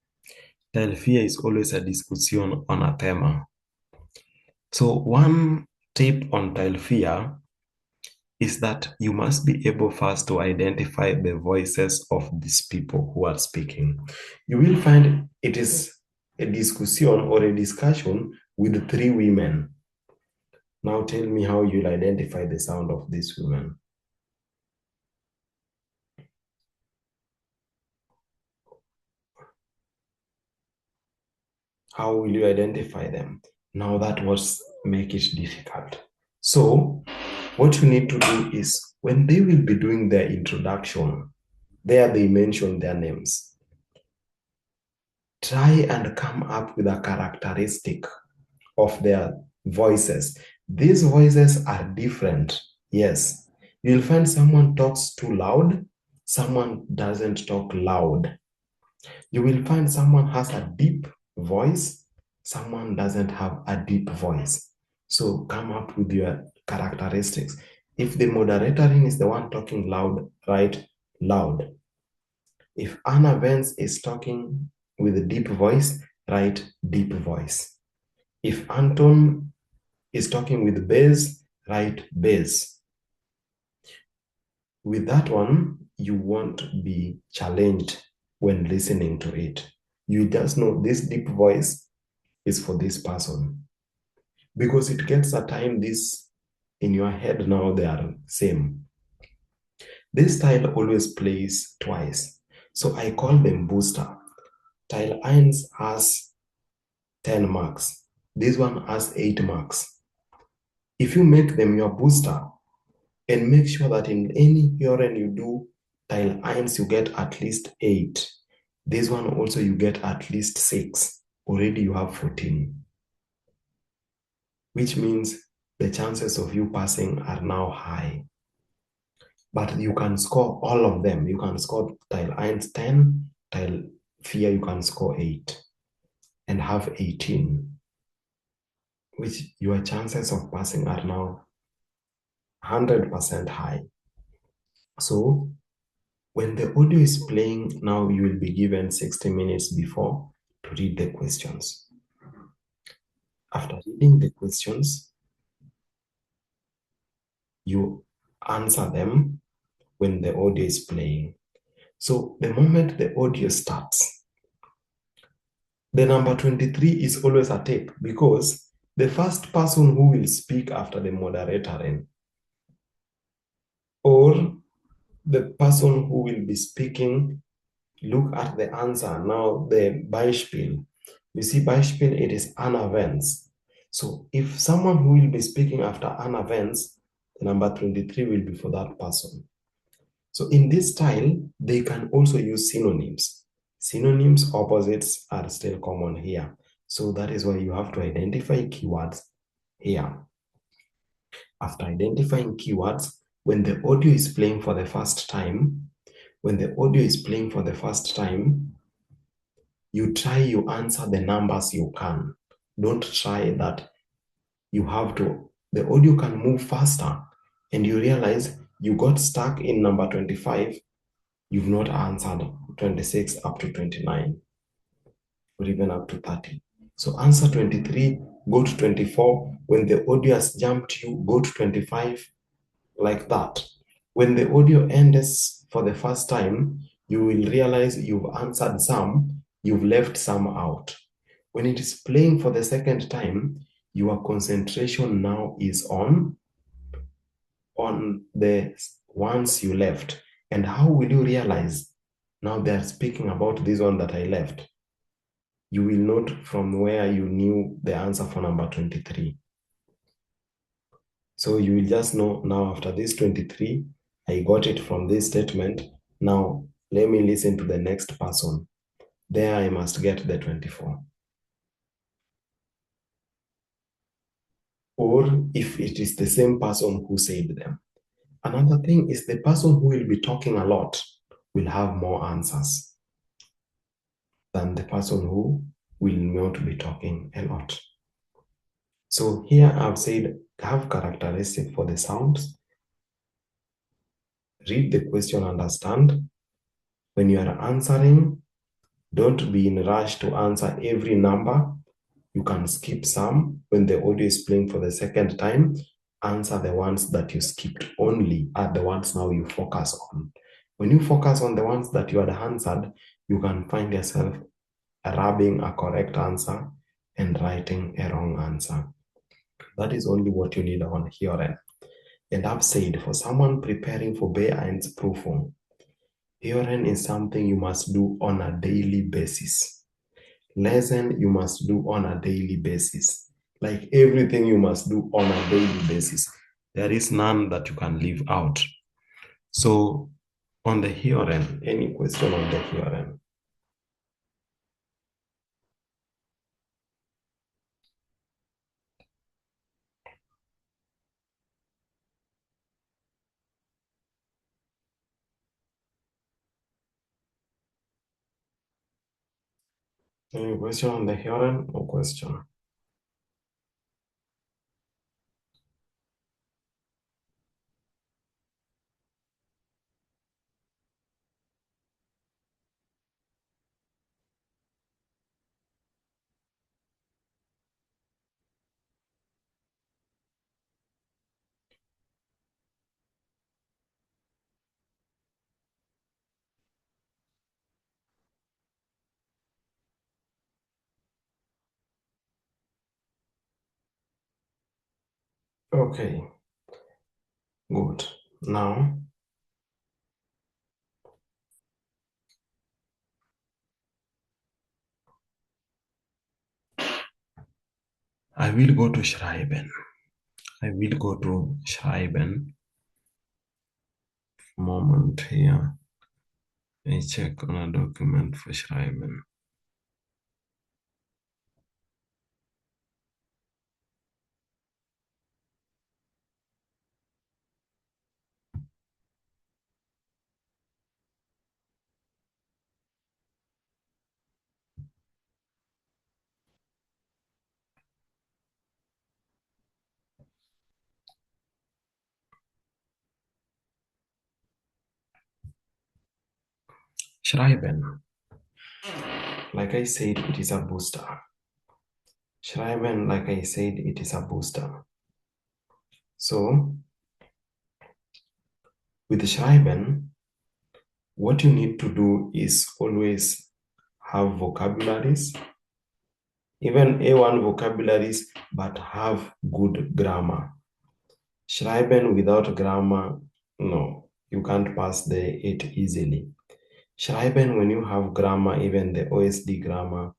Tile fear is always a discussion on a theme. So one tip on tile fear is that you must be able first to identify the voices of these people who are speaking. You will find it is a discussion or a discussion with 3 women. Now tell me how you'll identify the sound of these women. How will you identify them? Now that was make it difficult. So what you need to do is when they will be doing their introduction, there they mention their names. Try and come up with a characteristic of their voices. These voices are different. Yes, you'll find someone talks too loud, someone doesn't talk loud. You will find someone has a deep voice, someone doesn't have a deep voice. So come up with your characteristics. If the moderator is the one talking loud, write loud. If Anna Vance is talking with a deep voice, write deep voice. If Anton is talking with bass, write bass. With that one, you won't be challenged when listening to it. You just know this deep voice is for this person. Because it gets a time this in your head now they are same. This style always plays twice. So I call them booster. Tile 1 has 10 marks. This one has 8 marks. If you make them your booster and make sure that in any hearing you do tile 1, you get at least 8. This one also you get at least 6. Already you have 14. Which means the chances of you passing are now high. But you can score all of them. You can score tile 1 10, tile fear you can score 8 and have 18. Which your chances of passing are now 100% high. So when the audio is playing, now you will be given 60 minutes before to read the questions. After reading the questions, you answer them when the audio is playing. So the moment the audio starts, the number 23 is always a tape because the first person who will speak after the moderator or the person who will be speaking, look at the answer. Now the Beispiel. You see Beispiel, it is Anna Vance. So if someone who will be speaking after Anna Vance, the number 23 will be for that person. So in this style, they can also use synonyms. Synonyms, opposites are still common here. So that is why you have to identify keywords here. After identifying keywords, when the audio is playing for the first time, you answer the numbers you can. Don't try that. The audio can move faster and you realize you got stuck in number 25. You've not answered 26 up to 29 or even up to 30. So answer 23, go to 24. When the audio has jumped you, go to 25, like that. When the audio ends for the first time, you will realize you've answered some, you've left some out. When it is playing for the second time, your concentration now is on the ones you left. And how will you realize now they're speaking about this one that I left? You will note from where you knew the answer for number 23. So you will just know now after this 23, I got it from this statement. Now let me listen to the next person. There I must get the 24. Or if it is the same person who said them. Another thing is the person who will be talking a lot will have more answers than the person who will not be talking a lot. So here I've said have characteristic for the sounds. Read the question, understand. When you are answering, don't be in a rush to answer every number. You can skip some. When the audio is playing for the second time, answer the ones that you skipped only are the ones now you focus on. When you focus on the ones that you had answered, you can find yourself rubbing a correct answer and writing a wrong answer. That is only what you need on hearing. And I've said for someone preparing for B1-Prüfung, hearing is something you must do on a daily basis. Lesson you must do on a daily basis. Like everything you must do on a daily basis. There is none that you can leave out. So on the hearing, any question on the hearing? Any question on the hearing? No question. Okay, good. Now, I will go to Schreiben. I will go to Schreiben. Moment here. I check on a document for Schreiben. Schreiben. Like I said, it is a booster. Schreiben, like I said, it is a booster. So, with Schreiben, what you need to do is always have vocabularies, even A1 vocabularies, but have good grammar. Schreiben without grammar, no, you can't pass it easily. Schreiben, when you have grammar, even the OSD grammar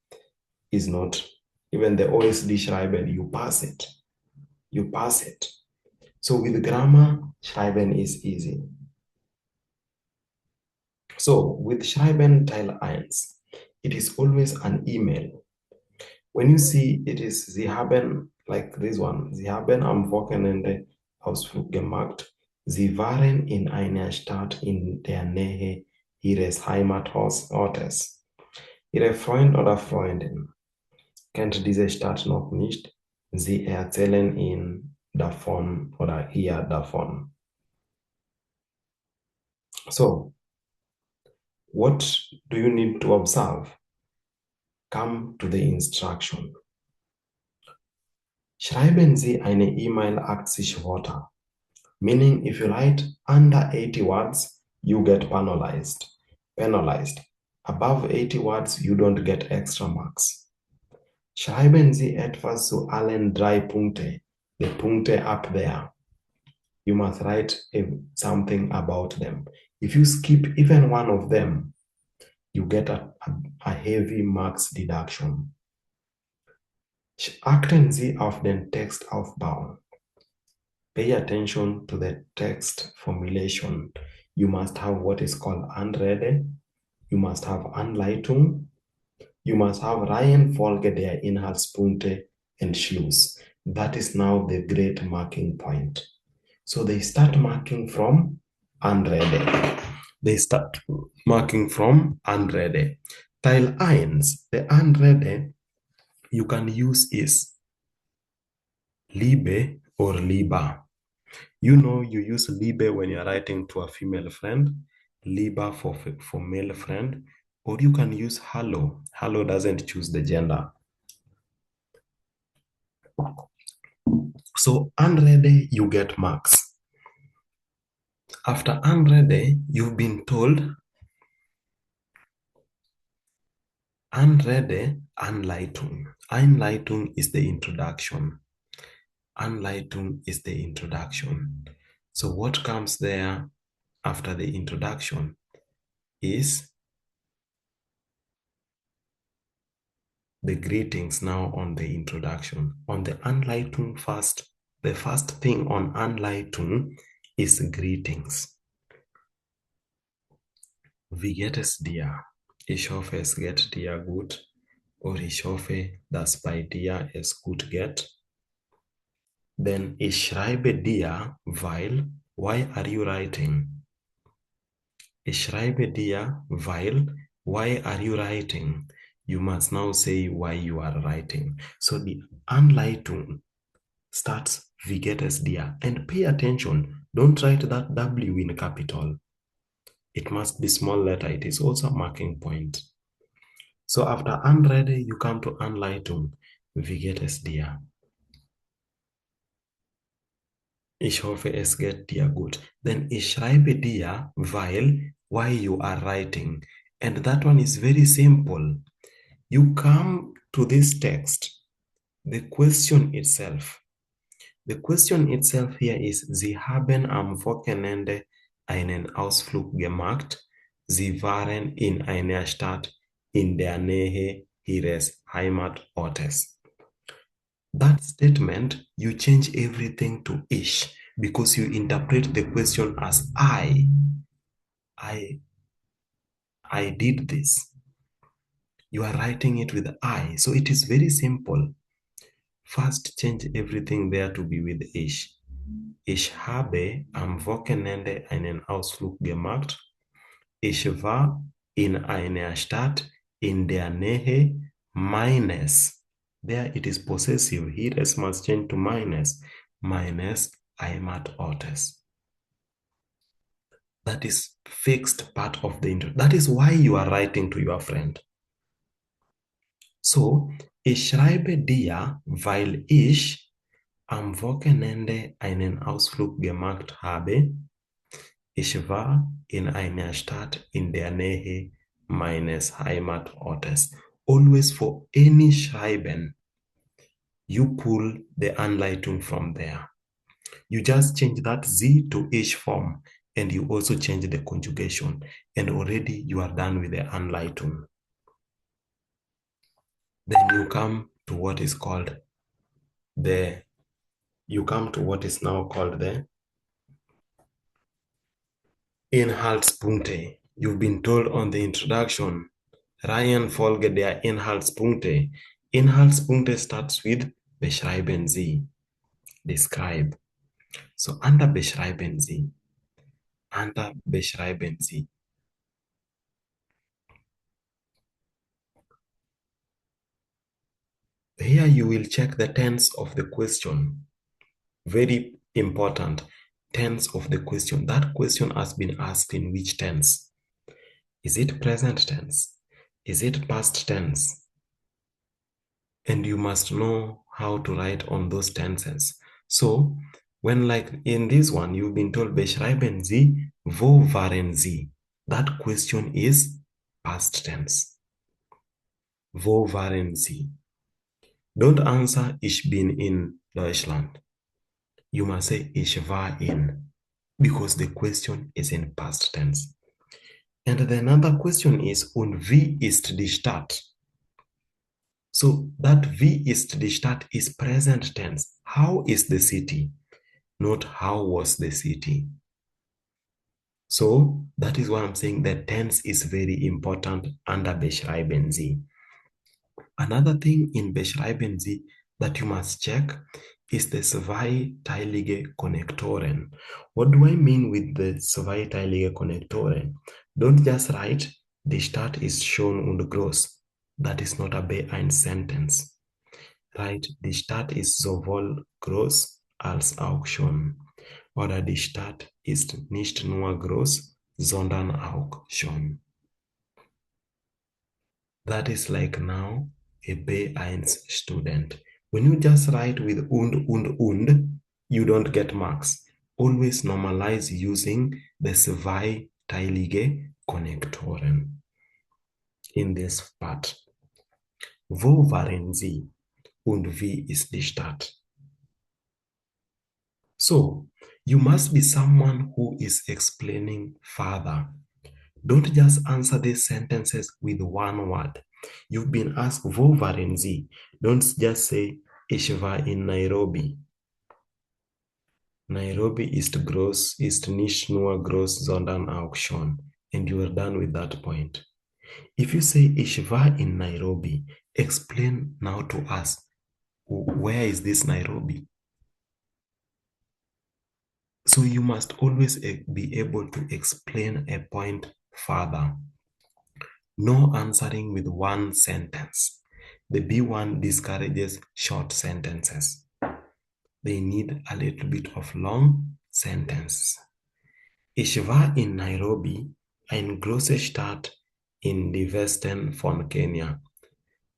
is not, even the OSD Schreiben, you pass it. You pass it. So with grammar, Schreiben is easy. So with Schreiben Teil 1, it is always an email. When you see it is Sie haben, like this one, Sie haben am Wochenende Ausflug gemacht. Sie waren in einer Stadt in der Nähe ihres Heimatortes. Ihre Freund oder Freundin kennt diese Stadt noch nicht. Sie erzählen ihn davon oder ihr davon. So, what do you need to observe? Come to the instruction. Schreiben Sie eine E-Mail 80 Wörter. Meaning if you write under 80 words, you get penalized. Above 80 words, you don't get extra marks. Schreiben Sie etwas zu allen 3 Punkte. The Punkte up there. You must write something about them. If you skip even one of them, you get a heavy marks deduction. Achten Sie auf den Textaufbau. Pay attention to the text formulation. You must have what is called Anrede. You must have Anleitung. You must have Reihenfolge der Inhaltspunkte and Schluss. That is now the great marking point. So they start marking from Anrede. Teil 1, the Anrede you can use is Liebe or Lieber. You know, you use Liebe when you're writing to a female friend, Lieber for male friend, or you can use Hallo. Hallo doesn't choose the gender. So Anrede, you get marks. After Anrede, you've been told Anrede, Anleitung. Einleitung is the introduction. Anleitung is the introduction. So what comes there after the introduction is the greetings now on the introduction. On the Anleitung first, the first thing on Anleitung is greetings. Wie geht es dir? Ich hoffe, es geht dir gut. Oder ich hoffe, dass bei dir es gut geht. Then ich schreibe dir, weil, why are you writing? Ich schreibe dir, weil, why are you writing? You must now say why you are writing. So the Anleitung starts, wie geht es dir? And pay attention, don't write that W in capital. It must be small letter. It is also a marking point. So after Anrede, you come to Anleitung. Wie geht es dir? Ich hoffe, es geht dir gut. Then ich schreibe dir, weil, why you are writing. And that one is very simple. You come to this text, the question itself. The question itself here is, Sie haben am Wochenende einen Ausflug gemacht. Sie waren in einer Stadt in der Nähe ihres Heimatortes. That statement, you change everything to ich because you interpret the question as I did this. You are writing it with I. So it is very simple. First, change everything there to be with ich. Ich habe am Wochenende einen Ausflug gemacht. Ich war in einer Stadt in der Nähe meines. There it is possessive. Here it must change to meines Heimatortes. That is fixed part of the intro. That is why you are writing to your friend. So, ich schreibe dir, weil ich am Wochenende einen Ausflug gemacht habe. Ich war in einer Stadt in der Nähe meines Heimatortes. Always for any Schreiben, you pull the Anleitung from there. You just change that Sie to ich form, and you also change the conjugation, and already you are done with the Anleitung. Then you come to what is called the, Inhaltspunkte. You've been told on the introduction, Reihen folge der Inhaltspunkte. Inhaltspunkte starts with beschreiben Sie, describe. So under beschreiben Sie, here you will check the tense of the question. Very important, tense of the question. That question has been asked in which tense? Is it present tense? Is it past tense? And you must know how to write on those tenses. So when, like in this one, you've been told beschreiben Sie, wo waren Sie? That question is past tense. Wo waren Sie? Don't answer ich bin in Deutschland. You must say ich war in, because the question is in past tense. And the another question is und wie ist die Stadt? So that wie ist die Stadt is present tense. How is the city? Not how was the city. So that is why I'm saying the tense is very important under beschreiben Sie. Another thing in beschreiben Sie that you must check is the zweiteilige Konnektoren. What do I mean with the zweiteilige Konnektoren? Don't just write die Stadt ist schön und groß. That is not a B1 sentence. Write die Stadt ist sowohl groß als auch schön. Oder die Stadt ist nicht nur groß, sondern auch schön. That is like now a B1 student. When you just write with und, you don't get marks. Always normalize using the zweiteilige Konnektoren in this part. Wo waren Sie und wie ist die Stadt? So, you must be someone who is explaining further. Don't just answer these sentences with one word. You've been asked, wo waren Sie? Don't just say, ich war in Nairobi. Nairobi ist nicht nur groß, sondern auch schön. And you are done with that point. If you say, ich war in Nairobi, explain now to us, where is this Nairobi? So you must always be able to explain a point further. No answering with one sentence. The B1 discourages short sentences. They need a little bit of long sentence. Ich war in Nairobi, eine große Stadt in die Westen von Kenya.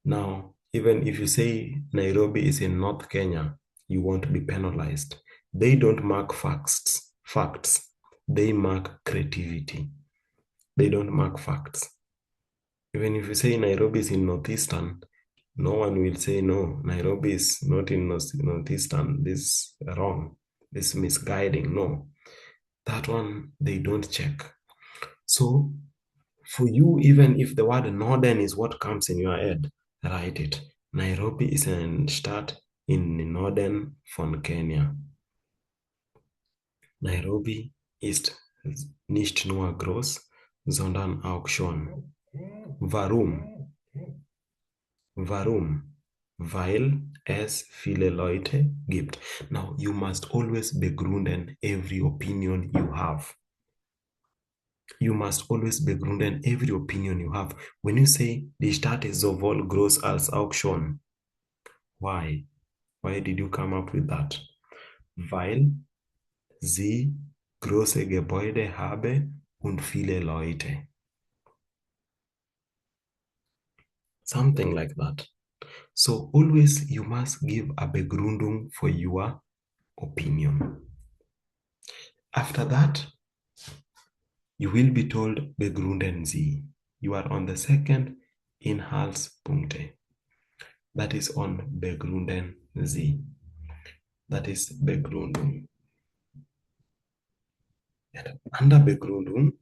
Now, even if you say Nairobi is in North Kenya, you won't be penalized. They don't mark facts. They mark creativity. They don't mark facts. Even if you say Nairobi is in Northeastern, no one will say, no, Nairobi is not in Northeastern. This is wrong. This is misguiding. No. That one, they don't check. So for you, even if the word Northern is what comes in your head, write it. Nairobi is a Stadt in Northern von Kenya. Nairobi ist nicht nur groß, sondern auch schön. Warum? Warum? Weil es viele Leute gibt. Now, you must always begründen every opinion you have. You must always begründen every opinion you have. When you say, die Stadt ist sowohl groß als auch schön. Why? Why did you come up with that? Weil sie große Gebäude habe und viele Leute. Something like that. So always you must give a Begründung for your opinion. After that, you will be told begründen Sie. You are on the second Inhaltspunkte. That is on begründen Sie. That is Begründung. And under Begründung,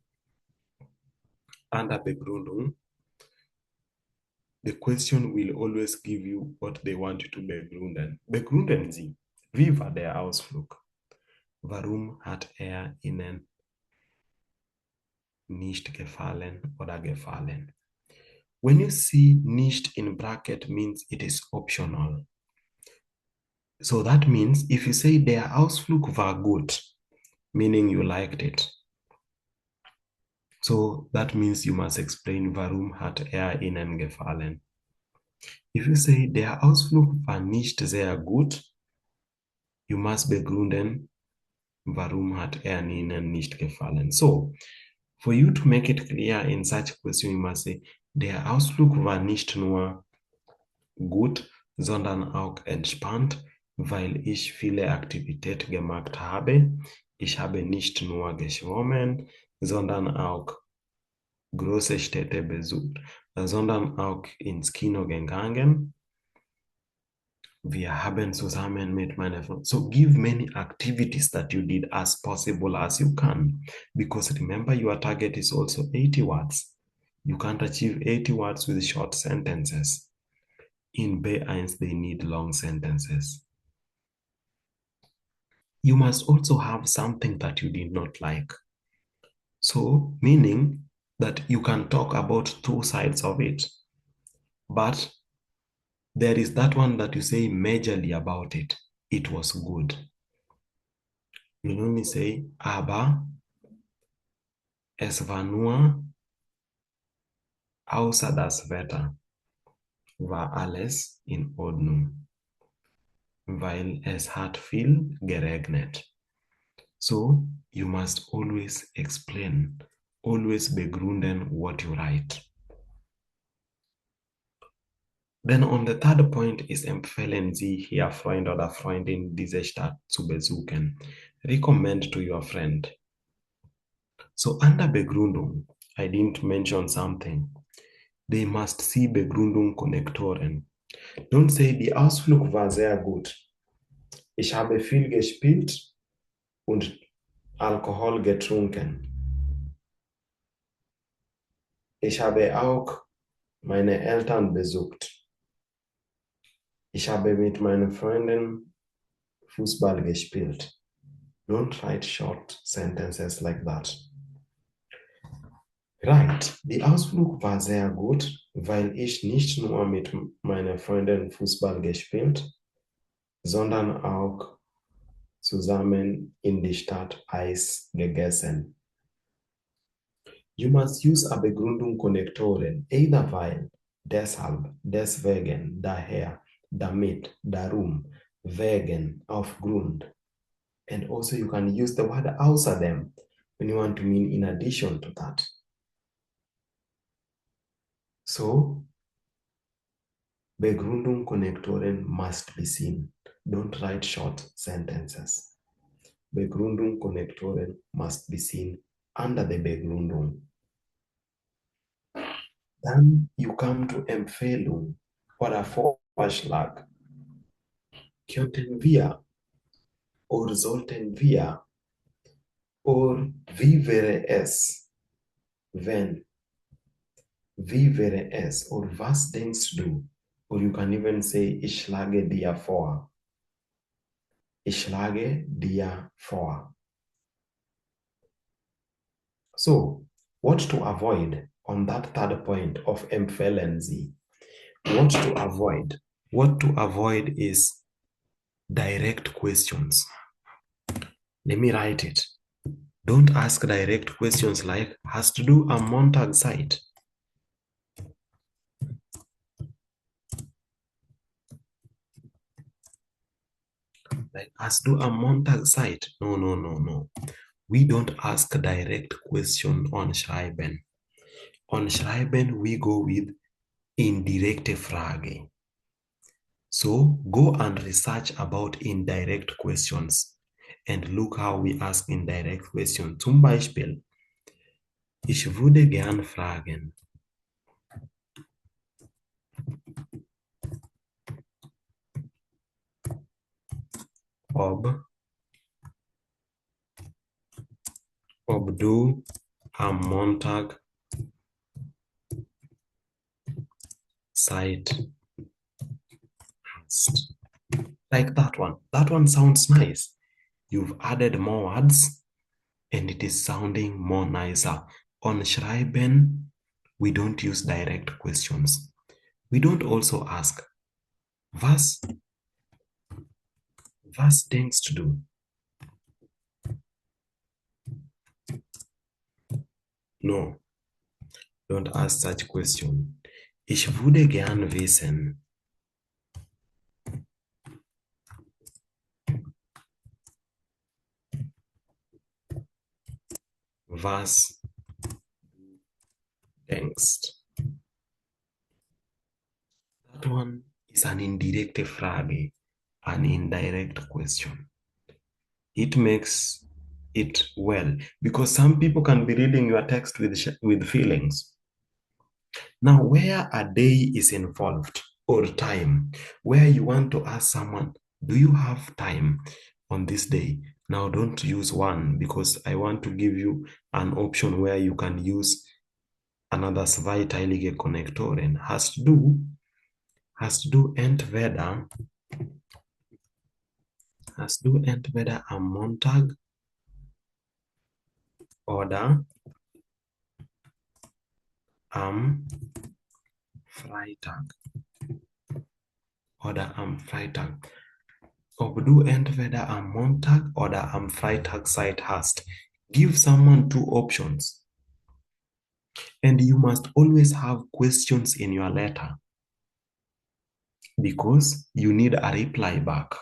the question will always give you what they want you to begründen. Begründen Sie. Wie war der Ausflug? Warum hat er Ihnen nicht gefallen oder gefallen. When you see nicht in bracket means it is optional. So that means if you say der Ausflug war gut, meaning you liked it. So that means you must explain warum hat Ihnen gefallen. If you say der Ausflug war nicht sehr gut, you must begründen, warum hat Ihnen nicht gefallen. So, for you to make it clear in such a question, you must say, der Ausflug war nicht nur gut, sondern auch entspannt, weil ich viele Aktivitäten gemacht habe. Ich habe nicht nur geschwommen, sondern auch große Städte besucht, sondern auch ins Kino gegangen. Wir haben zusammen mit meiner Freundin. So give many activities that you did as possible as you can. Because remember, your target is also 80 words. You can't achieve 80 words with short sentences. In B1, they need long sentences. You must also have something that you did not like. So, meaning that you can talk about two sides of it. But there is that one that you say majorly about it. It was good. You only say, aber es war nur außer das Wetter. War alles in Ordnung. Weil es hat viel geregnet. So, you must always explain, always begründen what you write. Then on the third point is empfehlen Sie hier Freund oder Freundin diese Stadt zu besuchen. Recommend to your friend. So under Begründung, I didn't mention something. They must see Begründung Konnektoren. Don't say, die Ausflug war sehr gut. Ich habe viel gespielt und Alkohol getrunken. Ich habe auch meine Eltern besucht. Ich habe mit meinen Freunden Fußball gespielt. Don't write short sentences like that. Right, die Ausflug war sehr gut, weil ich nicht nur mit meinen Freunden Fußball gespielt, sondern auch zusammen in die Stadt Eis gegessen. You must use a Begründung Konnektoren, either weil, deshalb, deswegen, daher, damit, darum, wegen, aufgrund. And also you can use the word außerdem when you want to mean in addition to that. So, Begründung Konnektoren must be seen. Don't write short sentences. Begründung Konnektoren must be seen under the Begründung. Then you come to Empfehlung oder Vorschlag. Könnten wir oder sollten wir oder wie wäre es, wenn, wie wäre es oder was denkst du? Or you can even say, ich schlage dir vor. Ich schlage dir vor. So, what to avoid on that third point of empfehlen Sie? What to avoid? What to avoid is direct questions. Let me write it. Don't ask direct questions like, hast du am Montag Zeit? Like, hast du am Montag Zeit? No, no, no, no. We don't ask direct question on Schreiben. On Schreiben, we go with indirekte Frage. So go and research about indirect questions and look how we ask indirect questions. Zum Beispiel, ich würde gern fragen, ob du am Montag Zeit hast. Like that one. That one sounds nice. You've added more words and it is sounding more nicer. On Schreiben, we don't use direct questions. We don't also ask, was denkst du? No, don't ask such question. Ich würde gern wissen. Was denkst? That one is an indirect Frage, an indirect question. It makes it well because some people can be reading your text with feelings. Now, where a day is involved or time, where you want to ask someone, do you have time on this day? Now, don't use one because I want to give you an option where you can use another zweiteilige Konnektoren. Hast du entweder am Montag oder am Freitag? Oder am Freitag. Ob du entweder am Montag oder am Freitag Zeit hast. Give someone two options. And you must always have questions in your letter because you need a reply back.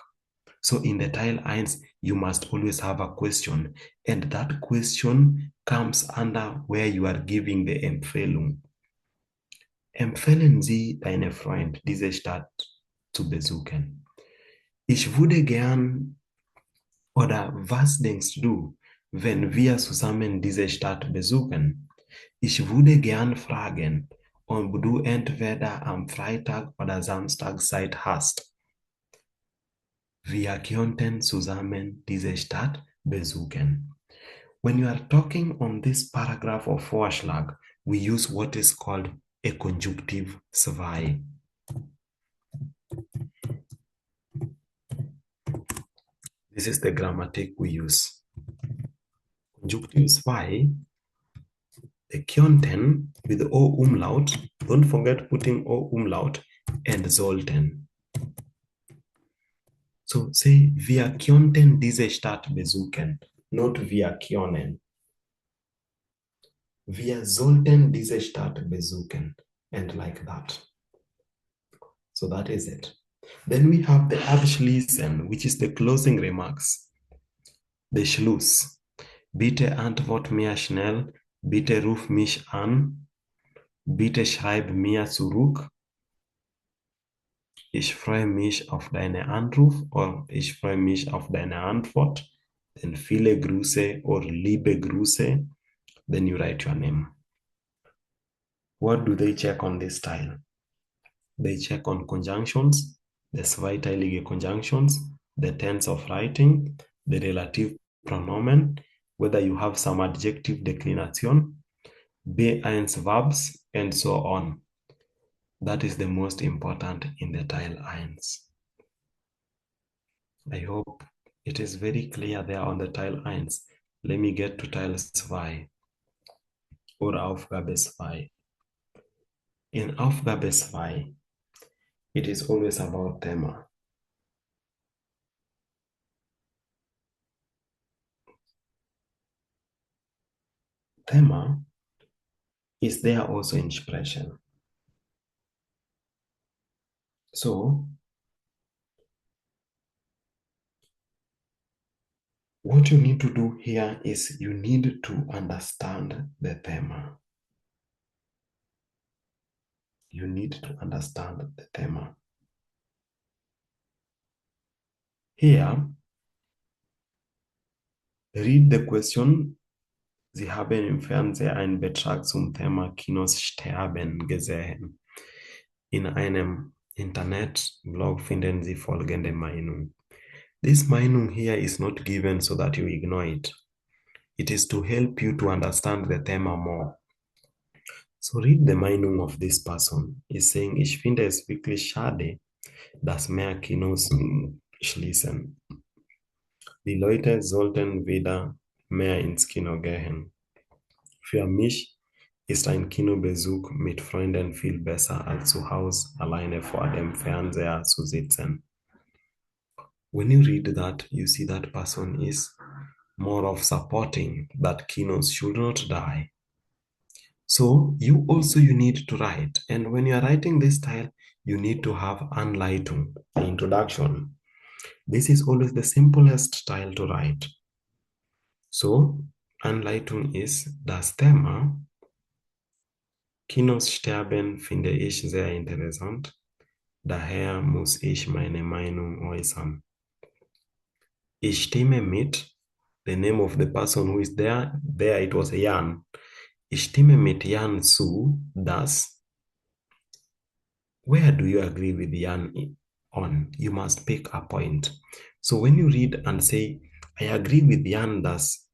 So in the Teil 1, you must always have a question. And that question comes under where you are giving the Empfehlung. Empfehlen Sie deine Freund, diese Stadt zu besuchen. Ich würde gern oder was denkst du, wenn wir zusammen diese Stadt besuchen? Ich würde gern fragen, ob du entweder am Freitag oder Samstag Zeit hast. Wir könnten zusammen diese Stadt besuchen. When you are talking on this paragraph of Vorschlag, we use what is called a conjunctive zwei. This is the grammatic we use. Conjunctive zwei, the könnten with O umlaut, don't forget putting O umlaut, and sollten. So say, wir könnten diese Stadt besuchen, not wir können. Wir sollten diese Stadt besuchen, and like that. So that is it. Then we have the Abschließen, which is the closing remarks. The Schluss. Bitte antwort mir schnell, bitte ruf mich an, bitte schreib mir zurück. Ich freue mich auf deinen Anruf oder ich freue mich auf deine Antwort. Then viele Grüße or liebe Grüße. Then you write your name. What do they check on this style? They check on conjunctions, the zweiteilige conjunctions, the tense of writing, the relative pronomen, whether you have some adjective declination, B1 verbs, and so on. That is the most important in the Teil 1. I hope it is very clear there on the Teil 1. Let me get to Teil 2 or Aufgabe 2. In Aufgabe 2, it is always about Thema. Thema is there also in Sprechen. So, what you need to do here is you need to understand the thema. You need to understand the thema. Here, read the question. Sie haben im Fernsehen einen Beitrag zum Thema Kinos sterben gesehen. In einem Internetblog finden Sie folgende Meinung. This Meinung here is not given so that you ignore it. It is to help you to understand the thema more. So read the Meinung of this person. He's saying, ich finde es wirklich schade, dass mehr Kinos schließen. Die Leute sollten wieder mehr ins Kino gehen. Für mich ist ein Kinobesuch mit Freunden viel besser, als zu Hause alleine vor dem Fernseher zu sitzen. When you read that, you see that person is more of supporting that kinos should not die. So you need to write. And when you are writing this style, you need to have Anleitung, the introduction. This is always the simplest style to write. So Anleitung ist das Thema. Kinos sterben finde ich sehr interessant. Daher muss ich meine Meinung äußern. Ich stimme mit. The name of the person who is there it was Jan. Ich stimme mit Jan zu, dass. Where do you agree with Jan on? You must pick a point. So when you read and say, I agree with Jan, dass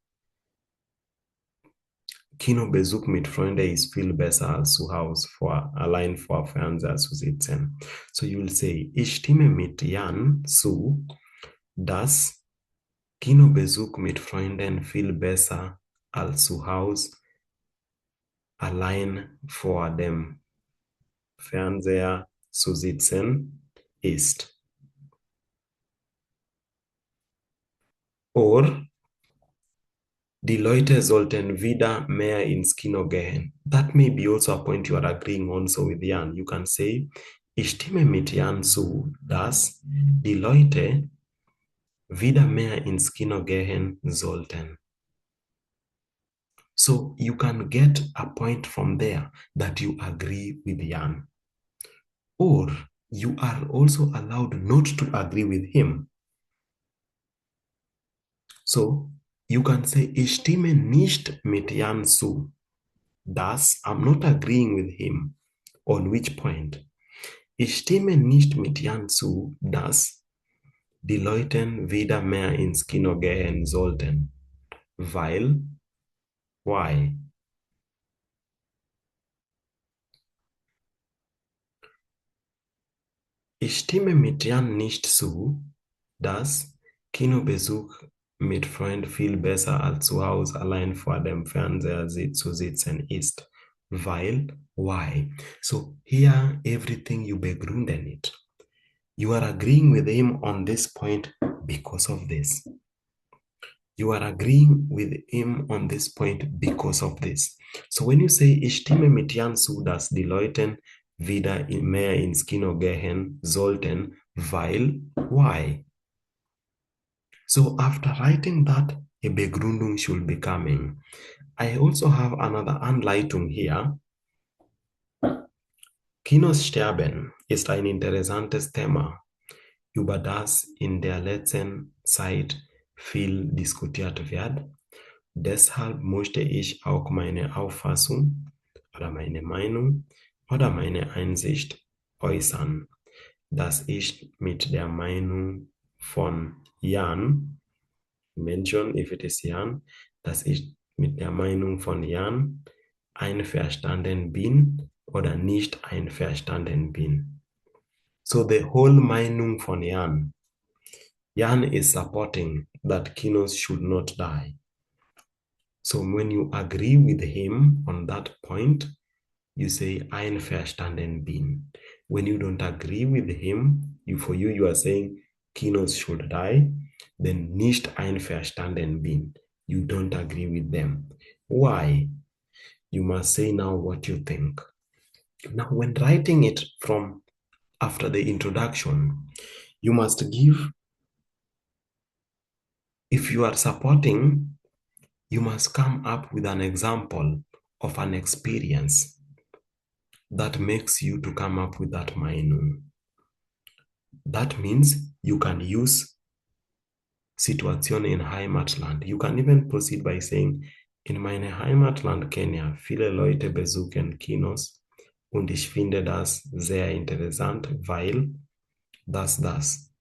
Kinobesuch mit Freunden ist viel besser als zu Hause allein vor Fernseher zu sitzen. So you will say, ich stimme mit Jan zu, dass Kinobesuch mit Freunden viel besser als zu Hause allein vor dem Fernseher zu sitzen ist. Or die Leute sollten wieder mehr ins Kino gehen. That may be also a point you are agreeing also with Jan. You can say, ich stimme mit Jan zu, dass die Leute wieder mehr ins Kino gehen sollten. So you can get a point from there that you agree with Jan. Or you are also allowed not to agree with him. So you can say, ich stimme nicht mit Jan zu. Thus, I'm not agreeing with him. On which point? Ich stimme nicht mit Jan zu, dass die Leute wieder mehr ins Kino gehen sollten. Weil, why? Ich stimme mit Jan nicht zu, dass Kinobesuch mit Freunden viel besser als zu Hause allein vor dem Fernseher zu sitzen ist. Weil, why? So here everything you begründen it. You are agreeing with him on this point because of this. You are agreeing with him on this point because of this. So when you say, ich stimme mit Jan zu, dass die Leute wieder mehr ins Kino gehen sollten, weil, why? So after writing that, a Begründung should be coming. I also have another Anleitung here. Kinos sterben ist ein interessantes Thema, über das in der letzten Zeit viel diskutiert wird. Deshalb möchte ich auch meine Auffassung oder meine Meinung oder meine Einsicht äußern, dass ich mit der Meinung von Jan, mention if it is Jan, dass ich mit der Meinung von Jan einverstanden bin oder nicht einverstanden bin. So the whole Meinung von Jan. Jan is supporting that kinos should not die. So when you agree with him on that point, you say einverstanden bin. When you don't agree with him, you are saying kinos should die, then nicht einverstanden bin. You don't agree with them. Why? You must say now what you think. Now, when writing it from after the introduction, you must give, if you are supporting, you must come up with an example of an experience that makes you to come up with that Meinung. That means you can use Situation in Heimatland. You can even proceed by saying, in meine Heimatland Kenya, viele Leute besuchen Kinos und ich finde das sehr interessant, weil das.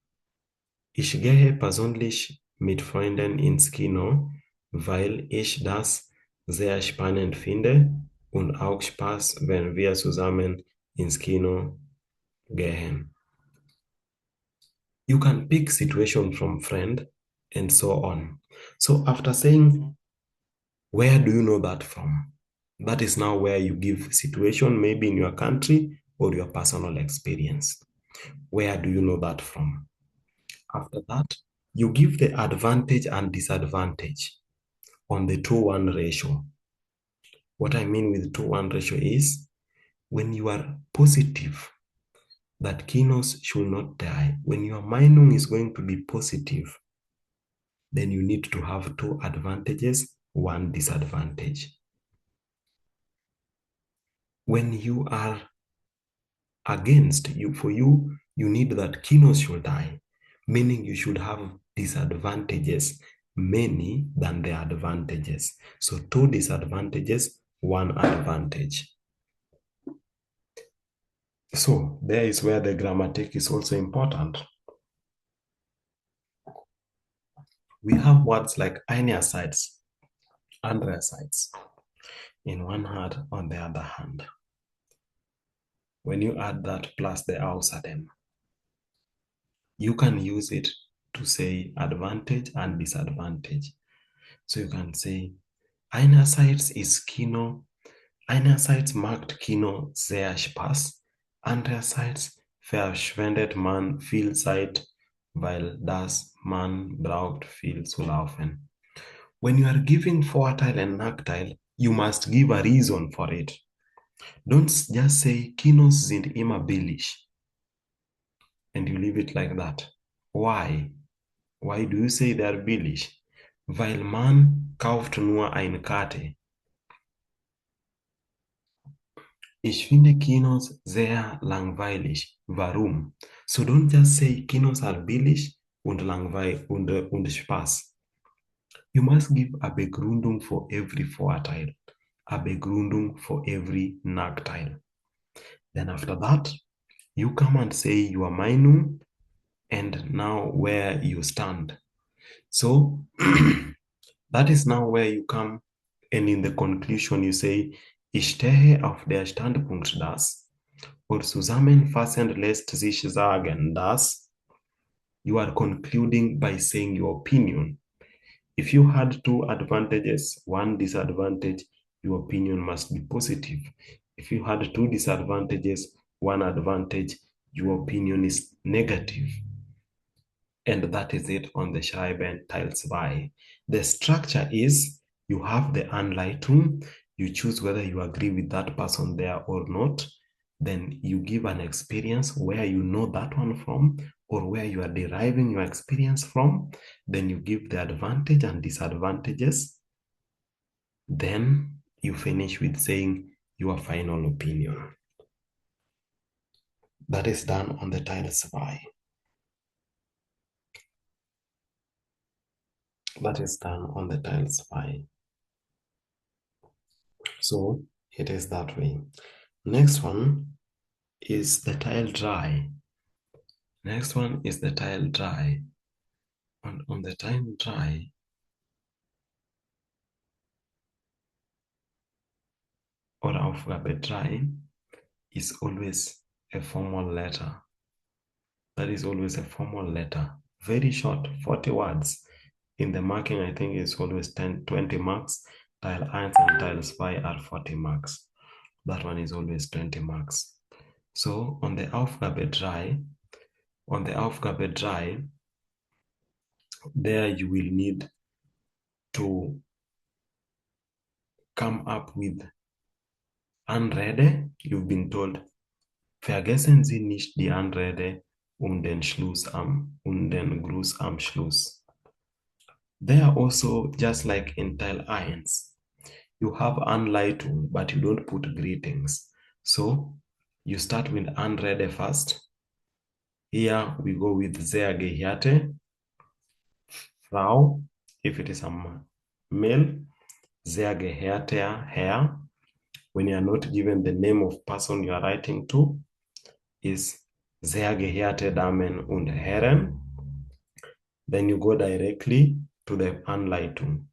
Ich gehe persönlich mit Freunden ins Kino, weil ich das sehr spannend finde und auch Spaß, wenn wir zusammen ins Kino gehen. You can pick situation from friend and so on. So after saying, where do you know that from? That is now where you give situation, maybe in your country or your personal experience. Where do you know that from? After that, you give the advantage and disadvantage on the 2:1 ratio. What I mean with 2:1 ratio is when you are positive that Kinos should not die, when your Meinung is going to be positive, then you need to have 2 advantages, 1 disadvantage. When you are against, you need that Kinos should die, meaning you should have disadvantages many than the advantages. So 2 disadvantages, 1 advantage. So there is where the grammatic is also important. We have words like einerseits, andererseits, in one hand, on the other hand. When you add that plus the außerdem, you can use it to say advantage and disadvantage. So you can say, einerseits ist Kino, einerseits macht Kino sehr Spaß, andererseits verschwendet man viel Zeit, weil das man braucht viel zu laufen. When you are giving Vorteil and Nachteil, you must give a reason for it. Don't just say, Kinos sind immer billig, and you leave it like that. Why? Why do you say they are billig? Weil man kauft nur eine Karte. Ich finde Kinos sehr langweilig. Warum? So don't just say Kinos are billig und langweilig und Spaß. You must give a Begründung for every Vorteil, a Begründung for every Nachteil. Then after that, you come and say your Meinung and now where you stand. So that is now where you come, and in the conclusion you say, ich stehe auf der Standpunkt, dass, oder zusammenfassend lässt sich sagen, dass. You are concluding by saying your opinion. If you had 2 advantages, 1 disadvantage, your opinion must be positive. If you had 2 disadvantages, 1 advantage, your opinion is negative. And that is it on the Schreiben Teil 2. The structure is you have the Anleitung, you choose whether you agree with that person there or not. Then you give an experience where you know that one from or where you are deriving your experience from. Then you give the advantage and disadvantages. Then you finish with saying your final opinion. That is done on the Teil 2. That is done on the Teil 2. So it is that way. Next one is the Teil 3. Next one is the Teil 3. And on the Teil 3, or Aufgabe 3, is always a formal letter. That is always a formal letter. Very short, 40 words. In the marking, I think it's always 20 marks. Teil 1 and Teil 2 are 40 marks. That one is always 20 marks. So on the Aufgabe 3, there you will need to come up with Anrede. You've been told, vergessen Sie nicht die Anrede und den Gruß am Schluss. There also, just like in Teil 1, you have Anleitung, but you don't put greetings. So you start with Anrede first. Here we go with sehr geehrte Frau, if it is a male, sehr geehrter Herr. When you are not given the name of person you are writing to, is sehr geehrte Damen und Herren. Then you go directly to the Anleitung.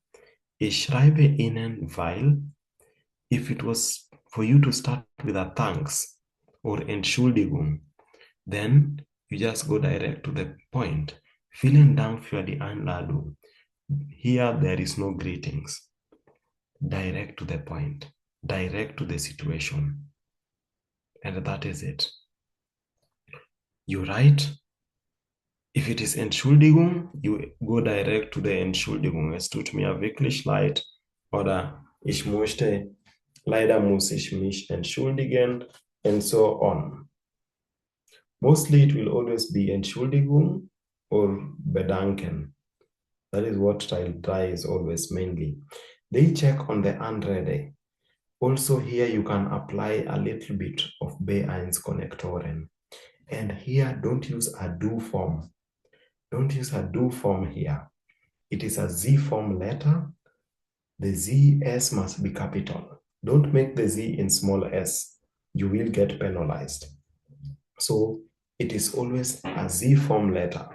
Ich schreibe Ihnen, weil, if it was for you to start with a thanks or Entschuldigung, then you just go direct to the point. Vielen Dank für die Einladung. Here there is no greetings. Direct to the point. direct to the situation. And that is it. You write, if it is Entschuldigung, you go direct to the Entschuldigung. Es tut mir wirklich leid. Oder ich möchte, leider muss ich mich entschuldigen, and so on. Mostly it will always be Entschuldigung or bedanken. That is what style try is always mainly. They check on the unready. Also here you can apply a little bit of B1 Konnektoren. And here don't use a do form. Don't use a do form here. It is a Z form letter. The ZS must be capital. Don't make the Z in small s. You will get penalized. So it is always a Z form letter.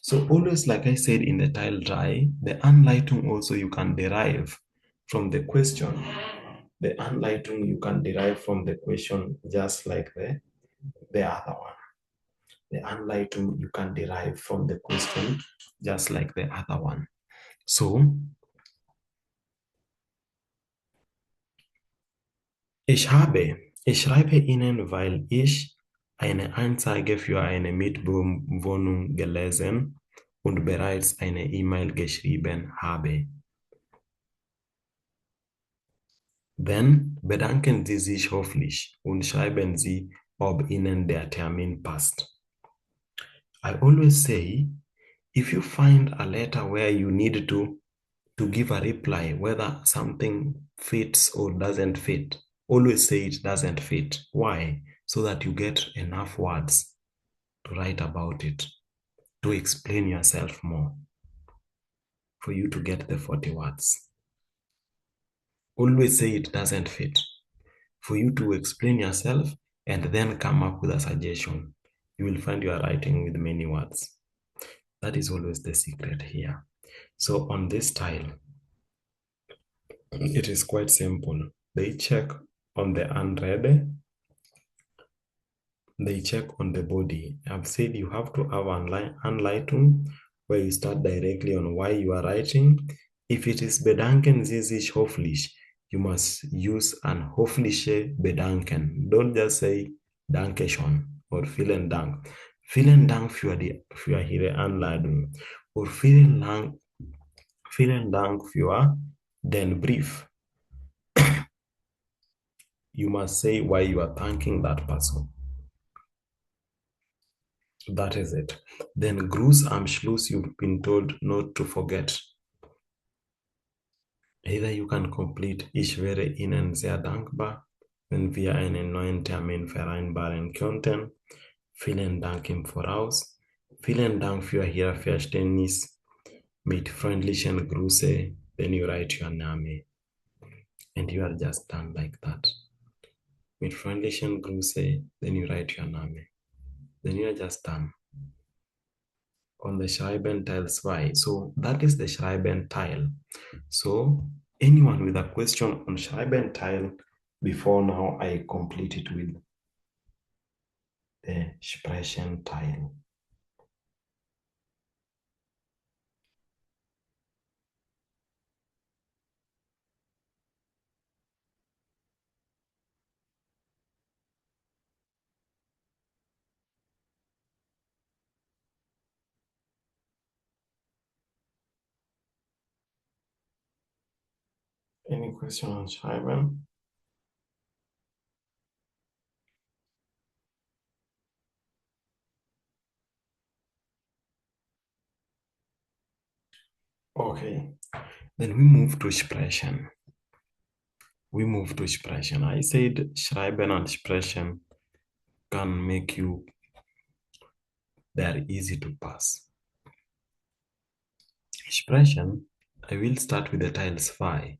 So always, like I said in the tile dry, the Anleitung also you can derive from the question. The Anleitung you can derive from the question just like the other one. The Anleitung you can derive from the question just like the other one. So, ich schreibe Ihnen, weil ich eine Anzeige für eine Mietwohnung gelesen und bereits eine E-Mail geschrieben habe. Dann bedanken Sie sich höflich und schreiben Sie, ob Ihnen der Termin passt. I always say, if you find a letter where you need to give a reply, whether something fits or doesn't fit, always say it doesn't fit. Why? So that you get enough words to write about it, to explain yourself more, for you to get the 40 words. Always say it doesn't fit, for you to explain yourself and then come up with a suggestion. You will find you are writing with many words. That is always the secret here. So on this tile, it is quite simple. They check on the unread. They check on the body. I've said you have to have Anleitung where you start directly on why you are writing. If it is bedanken Sie sich höflich, you must use an höfliche bedanken. Don't just say danke schon or vielen Dank. Vielen Dank für Ihre Anleitung or vielen Dank für den Brief. You must say why you are thanking that person. That is it. Then Gruß am Schluss, you've been told not to forget. Either you can complete Ich wäre Ihnen sehr dankbar, wenn wir einen neuen Termin vereinbaren könnten. Vielen Dank im Voraus. Vielen Dank für Ihr Verständnis. Mit freundlichen Grüße, then you write your Name. And you are just done like that. Mit freundlichen Grüße, then you write your Name. Then you are just done. On the Schreiben tile 2. So that is the Schreiben tile. So anyone with a question on Schreiben tile, before now I complete it with the Sprechen tile. Any question on Schreiben? Okay, then we move to Sprechen. We move to Sprechen. I said Schreiben and Sprechen can make you, they're easy to pass. Sprechen, I will start with the tiles 5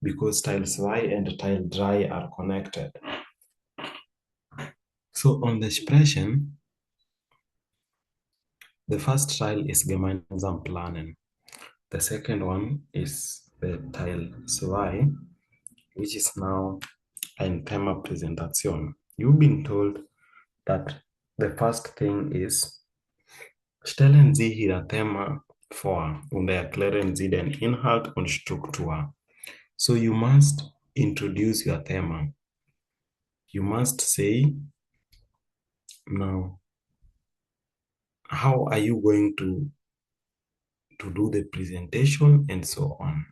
because tiles 5 and tile dry are connected. So on the Sprechen, the first tile is gemeinsam planen. The second one is the tile 2, which is now ein Thema Präsentation. You've been told that the first thing is, stellen Sie Ihr Thema vor und erklären Sie den Inhalt und Struktur. So you must introduce your theme. You must say, now, how are you going to do the presentation and so on.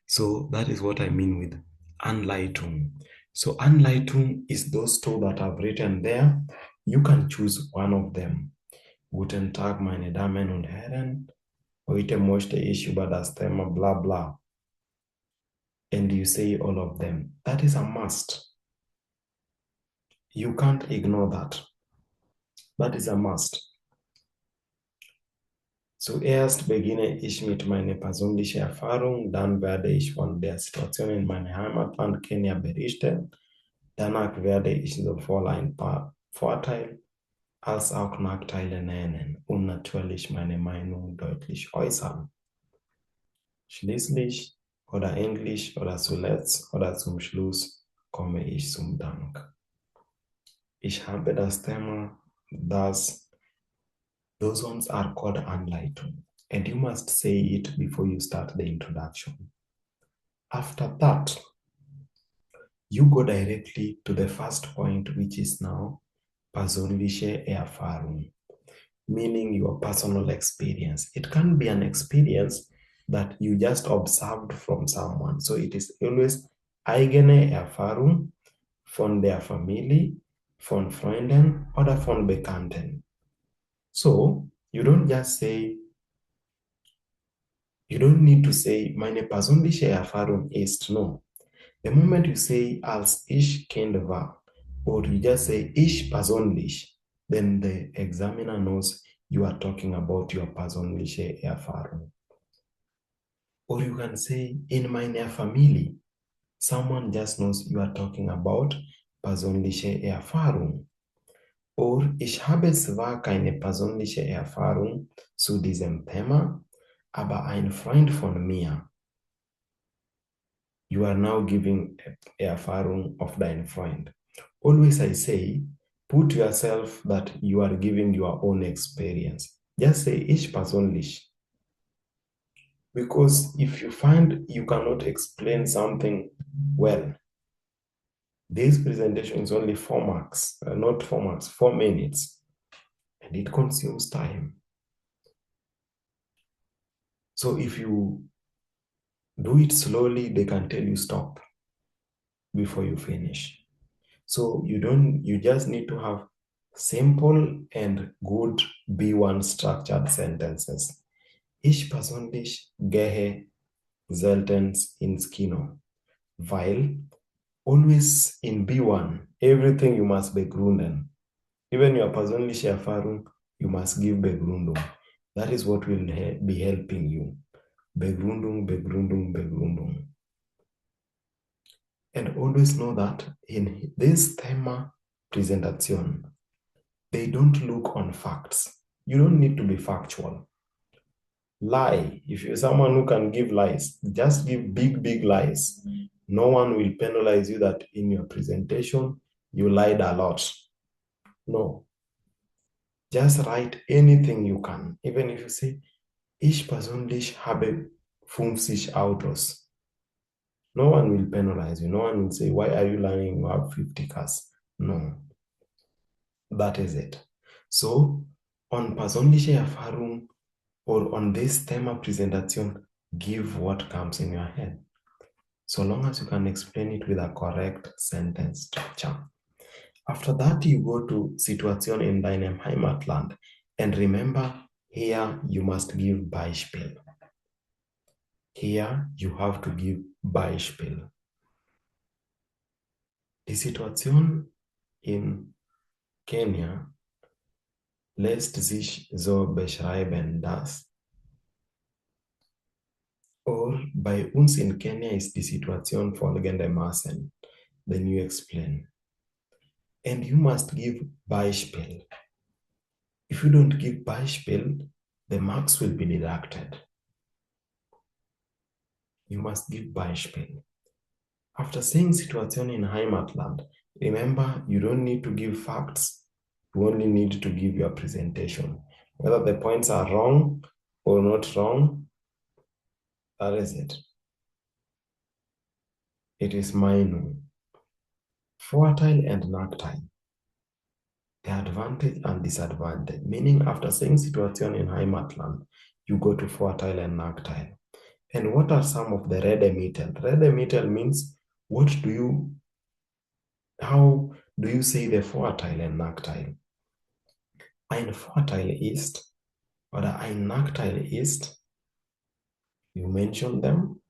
So that is what I mean with Anleitung. So Anleitung is those two that I've written there. You can choose one of them. Guten Tag, meine Damen und Herren. Heute möchte ich über das Thema blah blah. And you say all of them. That is a must. You can't ignore that. That is a must. Zuerst beginne ich mit meiner persönlichen Erfahrung, dann werde ich von der Situation in meinem Heimatland Kenia berichten. Danach werde ich sowohl ein paar Vorteile als auch Nachteile nennen und natürlich meine Meinung deutlich äußern. Schließlich oder endlich oder zuletzt oder zum Schluss komme ich zum Dank. Ich habe das Thema, those ones are called Anleitung, and you must say it before you start the introduction. After that, you go directly to the first point, which is now persönliche Erfahrung, meaning your personal experience. It can be an experience that you just observed from someone. So it is always eigene Erfahrung von der Familie, von Freunden oder von Bekannten. So you don't need to say, meine persönliche Erfahrung ist, no. The moment you say, als ich Kind war, or you just say, ich persönlich, then the examiner knows you are talking about your persönliche Erfahrung. Or you can say, in meiner Familie, someone just knows you are talking about persönliche Erfahrung. Or ich habe zwar keine persönliche Erfahrung zu diesem Thema, aber ein Freund von mir. You are now giving Erfahrung of dein Freund. Always I say, put yourself that you are giving your own experience. Just say, ich persönlich. Because if you find you cannot explain something well, this presentation is only 4 marks, not 4 marks, 4 minutes, and it consumes time. So if you do it slowly, they can tell you stop before you finish. So you just need to have simple and good B1 structured sentences. Ich persönlich gehe selten ins Kino, weil always in B1, everything you must begründen. Even your persönliche Erfahrung, you must give Begründung. That is what will be helping you. Begründung, Begründung, Begründung. And always know that in this thema presentation, they don't look on facts. You don't need to be factual. Lie. If you're someone who can give lies, just give big, big lies. No one will penalize you that in your presentation, you lied a lot. No. Just write anything you can. Even if you say, ich persönlich habe 50 Autos. No one will penalize you. No one will say, why are you lying? You have 50 cars. No. That is it. So, on persönliche Erfahrung or on this thema presentation, give what comes in your head. So long as you can explain it with a correct sentence structure. After that, you go to Situation in deinem Heimatland. And remember, here you must give Beispiel. Here you have to give Beispiel. Die Situation in Kenia lässt sich so beschreiben, dass or bei uns in Kenia ist die Situation folgendermaßen. Then you explain. And you must give Beispiel. If you don't give Beispiel, the marks will be deducted. You must give Beispiel. After saying Situation in Heimatland, remember you don't need to give facts. You only need to give your presentation. Whether the points are wrong or not wrong, that is it. it is Meinung. Vorteil and Nachteil. The advantage and disadvantage. Meaning after saying Situation in Heimatland, you go to Vorteil and Nachteil. And what are some of the Redemittel? Redemittel means how do you say the Vorteil and Nachteil? Ein Vorteil ist oder ein Nachteil ist, you mention them,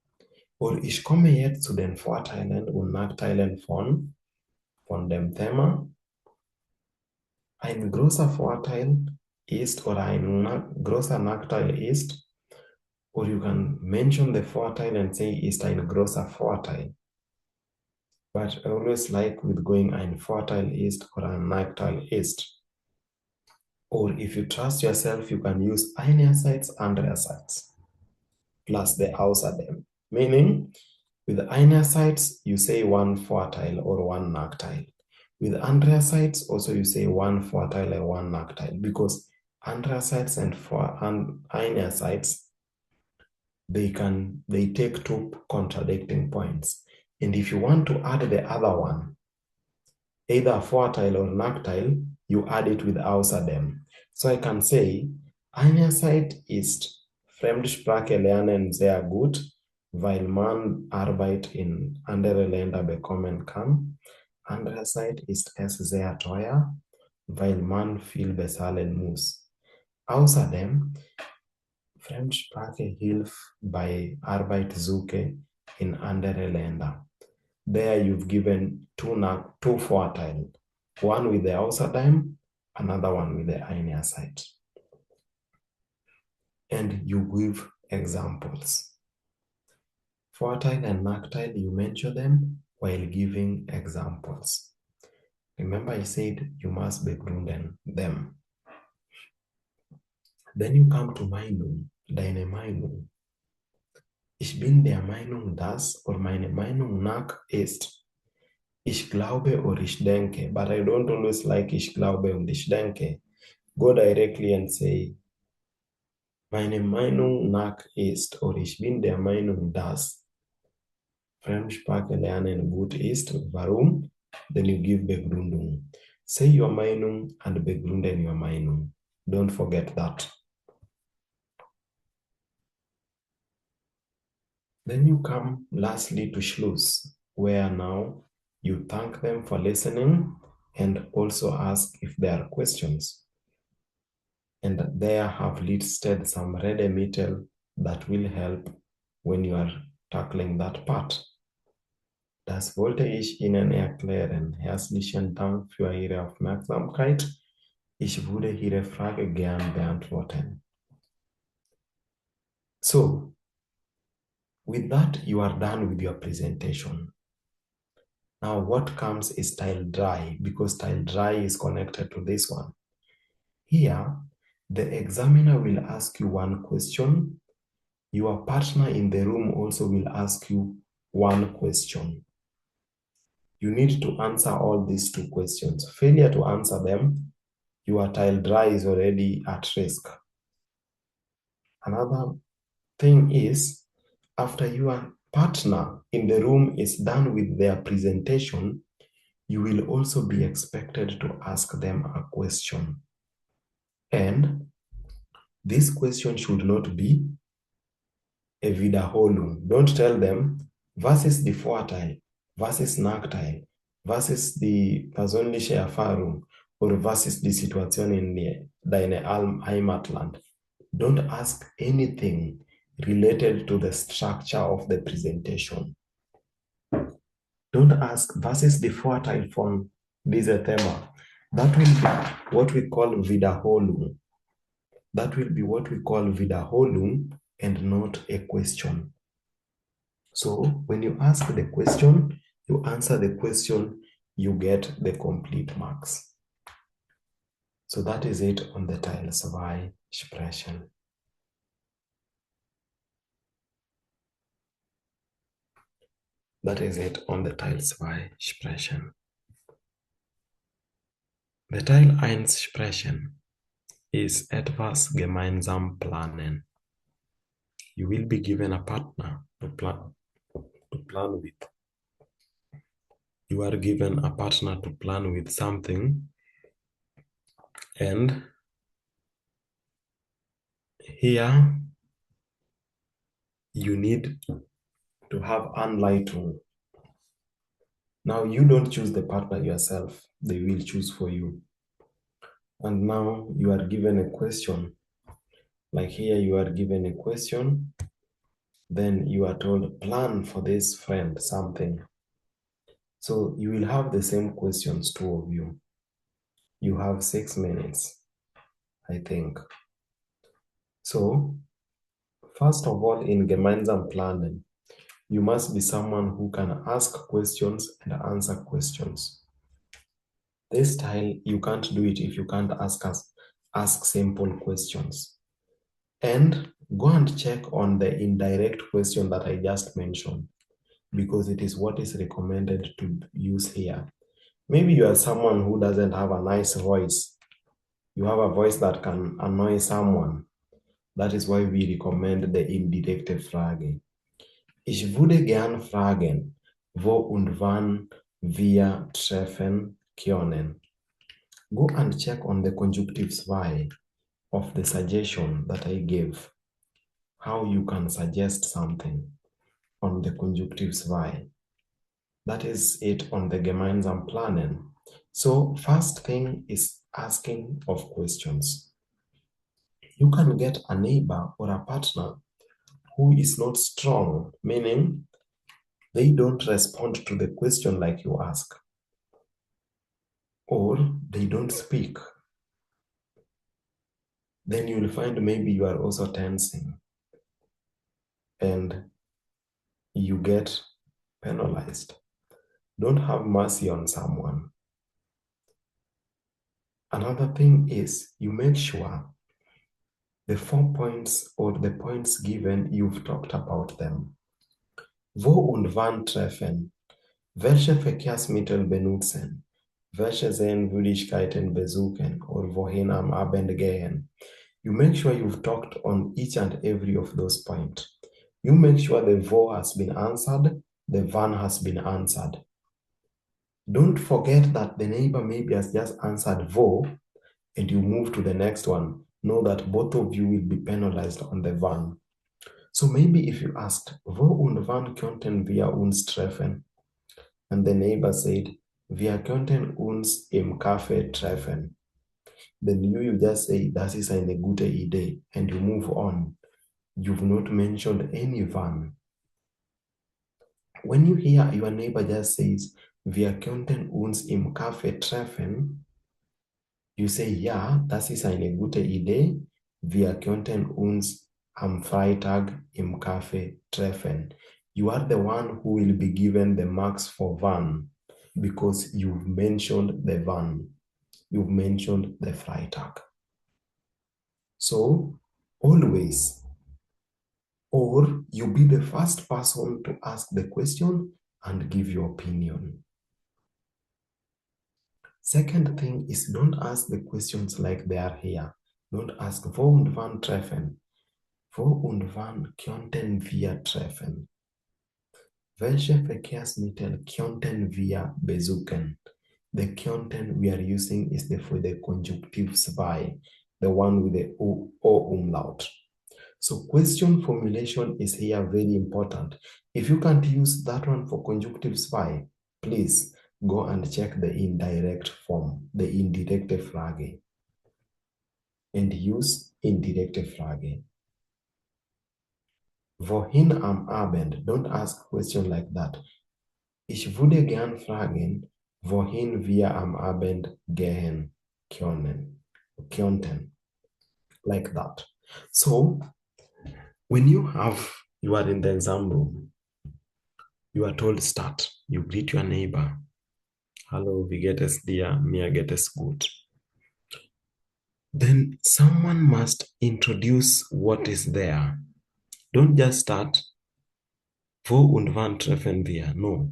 und ich komme jetzt zu den Vorteilen und Nachteilen von dem Thema. Ein großer Vorteil ist oder ein großer Nachteil ist, or you can mention the Vorteil and say ist ein großer Vorteil. But I always like with going ein Vorteil ist or ein Nachteil ist. Or if you trust yourself, you can use einerseits, andererseits, plus the außerdem. Meaning, with einerseits, you say one Vorteil or one Nachteil. With andererseits, also you say one Vorteil and one Nachteil, because andererseits and einerseits, they take two contradicting points. And if you want to add the other one, either Vorteil or Nachteil, you add it with außerdem. So I can say, einerseits ist Fremdsprache lernen sehr gut, weil man Arbeit in andere Länder bekommen kann. Andererseits ist es sehr teuer, weil man viel bezahlen muss. Außerdem, Fremdsprache hilft bei Arbeitssuche in andere Länder. There you've given two Vorteile, one with the außerdem, another one with the einerseits. And you give examples. Vorteil and Nachteil, you mention them while giving examples. Remember I said you must begründen them. Then you come to Meinung, deine Meinung. Ich bin der Meinung, dass oder meine Meinung nach ist. Ich glaube oder ich denke, but I don't always like ich glaube und ich denke. Go directly and say, meine Meinung nach ist oder ich bin der Meinung, dass Fremdsprache lernen gut ist. Warum? Then you give Begründung. Say your Meinung and begründen your Meinung. Don't forget that. Then you come lastly to Schluss, where now you thank them for listening and also ask if there are questions. And there have listed some Redemittel that will help when you are tackling that part. Das wollte ich Ihnen erklären. Herzlichen Dank für Ihre Aufmerksamkeit. Ich würde Ihre Frage gern beantworten. So, with that, you are done with your presentation. Now, what comes is style dry, because style dry is connected to this one. Here, the examiner will ask you one question. Your partner in the room also will ask you one question. You need to answer all these two questions. Failure to answer them, your tile dry is already at risk. Another thing is, after your partner in the room is done with their presentation, you will also be expected to ask them a question. And this question should not be a Wiederholung. Don't tell them, was ist die Vorteil, was ist Nachteil, was ist die persönliche Erfahrung oder was ist die Situation in deinem Heimatland. Don't ask anything related to the structure of the presentation. Don't ask, was ist die Vorteil von diesem Thema? That will be what we call Wiederholung. That will be what we call Wiederholung and not a question. So when you ask the question, you answer the question, you get the complete marks. So that is it on the Teil 2 Sprechen. That is it on the Teil 2 Sprechen. The Teil 1 Sprechen is etwas gemeinsam planen. You will be given a partner to plan with. You are given a partner to plan with something, and here you need to have Anleitung. Now you don't choose the partner yourself, they will choose for you. And now you are given a question. Like here you are given a question, then you are told plan for this friend something. So you will have the same questions, two of you. You have 6 minutes, I think. So first of all, in gemeinsam planen, you must be someone who can ask questions and answer questions. This style, you can't do it if you can't ask simple questions. And go and check on the indirect question that I just mentioned, because it is what is recommended to use here. Maybe you are someone who doesn't have a nice voice. You have a voice that can annoy someone. That is why we recommend the indirekte Frage. Ich würde gern fragen, wo und wann wir treffen können. Go and check on the conjunctive zwei of the suggestion that I gave, how you can suggest something on the conjunctive zwei. That is it on the gemeinsam planen. So first thing is asking of questions. You can get a neighbor or a partner who is not strong, meaning they don't respond to the question like you ask, or they don't speak. Then you'll find maybe you are also tensing and you get penalized. Don't have mercy on someone. Another thing is you make sure the 4 points or the points given, you've talked about them. Wo und wann treffen? Welche Verkehrsmittel benutzen? Welche Sehenswürdigkeiten besuchen or wohin am Abend gehen? You make sure you've talked on each and every of those points. You make sure the wo has been answered, the wann has been answered. Don't forget that the neighbor maybe has just answered wo and you move to the next one. Know that both of you will be penalized on the wann. So maybe if you asked, wo und wann könnten wir uns treffen? And the neighbor said, wir könnten uns im Café treffen. Then you just say, das ist eine gute Idee, and you move on. You've not mentioned any wann. When you hear your neighbor just says, wir könnten uns im Café treffen, you say, ja, das ist eine gute Idee. Wir könnten uns am Freitag im Café treffen. You are the one who will be given the marks for wann because you've mentioned the wann. You've mentioned the Freitag. So always, or you be the first person to ask the question and give your opinion. Second thing is don't ask the questions like they are here. Don't ask, wo und wann treffen? Wo und wann könnten wir treffen? Welche Verkehrsmittel könnten wir besuchen? The könnten we are using is for the conjunctive zwei, the one with the O umlaut. So question formulation is here very important. If you can't use that one for conjunctive zwei, please go and check the indirect form, the indirekte Frage, and use indirekte Frage. Wohin am Abend? Don't ask question like that. Ich würde gern fragen, wohin wir am Abend gehen könnten. Like that. So, when you are in the exam room, you are told start. You greet your neighbor. Hallo, wie geht es dir? Mir geht es gut. Then someone must introduce what is there. Don't just start, wo und wann treffen wir? No.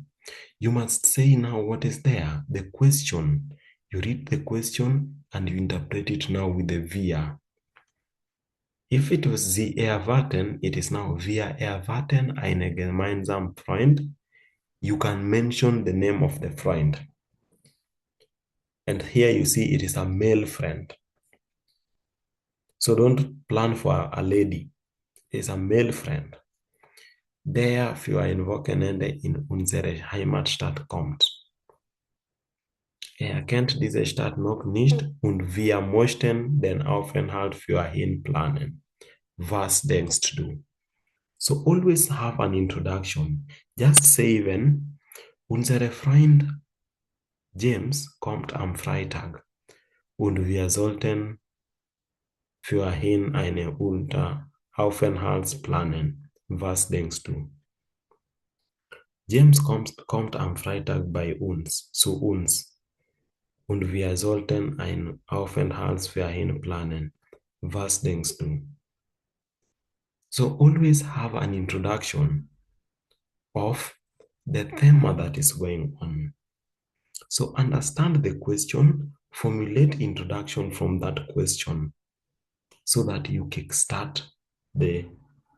You must say now what is there, the question. You read the question and you interpret it now with the wir. If it was Sie erwarten, it is now wir erwarten einen gemeinsamen Freund you can mention the name of the friend. And here you see it is a male friend. So don't plan for a lady. It's a male friend. Der für ein Wochenende in unsere Heimatstadt kommt. Er kennt diese Stadt noch nicht und wir möchten den Aufenthalt für ihn planen. Was denkst du? So always have an introduction. Just say when unsere Freund James kommt am Freitag und wir sollten für ihn eine Aufenthalt planen. Was denkst du? James kommt am Freitag bei uns, zu uns, und wir sollten einen Aufenthalt für ihn planen. Was denkst du? So always have an introduction of the theme that is going on. So understand the question, formulate introduction from that question so that you kickstart the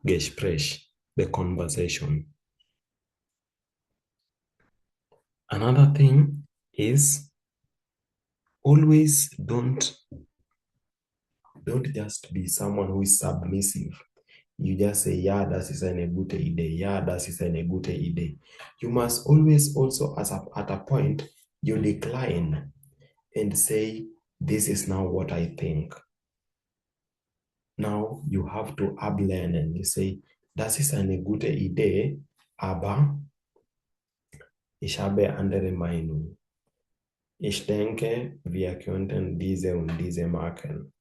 Gespräch, the conversation. Another thing is always don't just be someone who is submissive. You just say, yeah, das ist eine gute Idee. Yeah, das ist eine gute Idee. You must always also, at a point, you decline and say, this is now what I think. Now you have to ablehnen. You say, das ist eine gute Idee, aber ich habe andere Meinung. Ich denke, wir könnten diese und diese machen.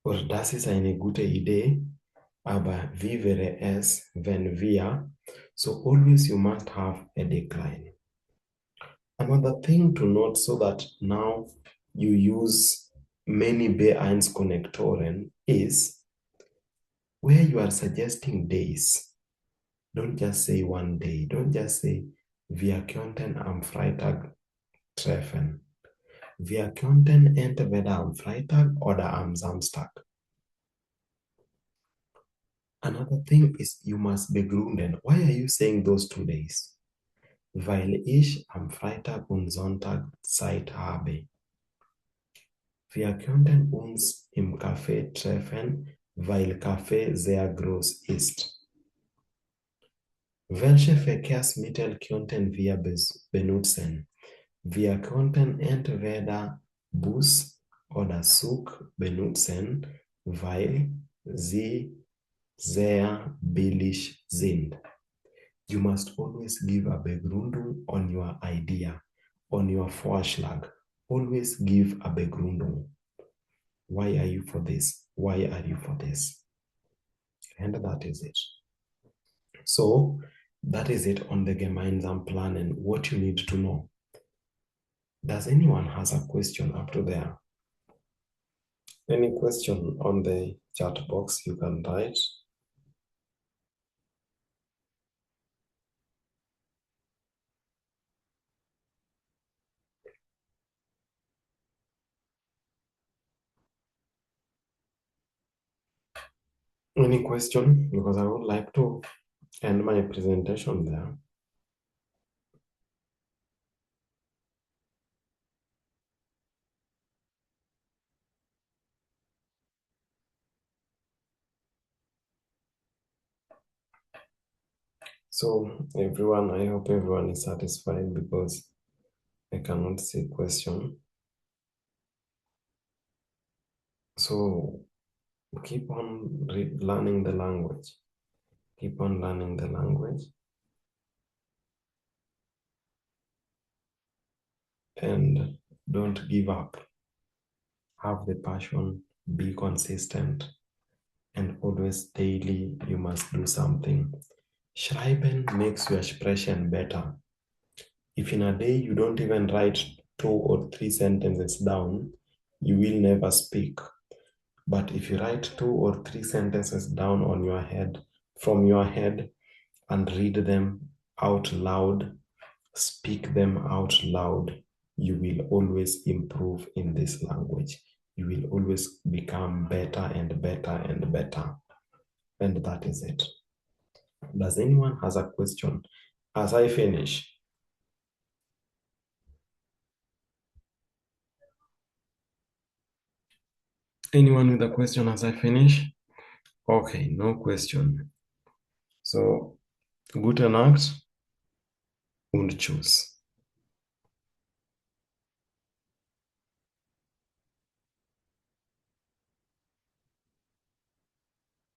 Oder das ist eine gute Idee, aber wie wäre es, wenn wir? So always you must have a decline. Another thing to note so that now you use many B1 Konnektoren is where you are suggesting days. Don't just say one day. Don't just say, wir könnten am Freitag treffen. Wir könnten entweder am Freitag oder am Samstag. Another thing is you must begründen. Why are you saying those 2 days? Weil ich am Freitag und Sonntag Zeit habe. Wir könnten uns im Café treffen, weil Café sehr groß ist. Welche Verkehrsmittel könnten wir benutzen? Wir könnten entweder Bus oder Zug benutzen, weil sie sehr billig sind. You must always give a Begründung on your idea, on your Vorschlag. Always give a Begründung. Why are you for this? Why are you for this? And that is it. So that is it on the gemeinsam planen, what you need to know. Does anyone has a question up to there? Any question on the chat box you can write. Any question? Because I would like to end my presentation there. So everyone, I hope everyone is satisfied because I cannot see question. So keep on learning the language. Keep on learning the language. And don't give up. Have the passion, be consistent, and always daily you must do something. Schreiben makes your expression better. If in a day you don't even write 2 or 3 sentences down, you will never speak. But if you write 2 or 3 sentences down on your head, from your head, and read them out loud, speak them out loud, you will always improve in this language. You will always become better and better and better. And that is it. Does anyone has a question as I finish? Anyone with a question as I finish? Okay, no question. So, gute Nacht und tschüss.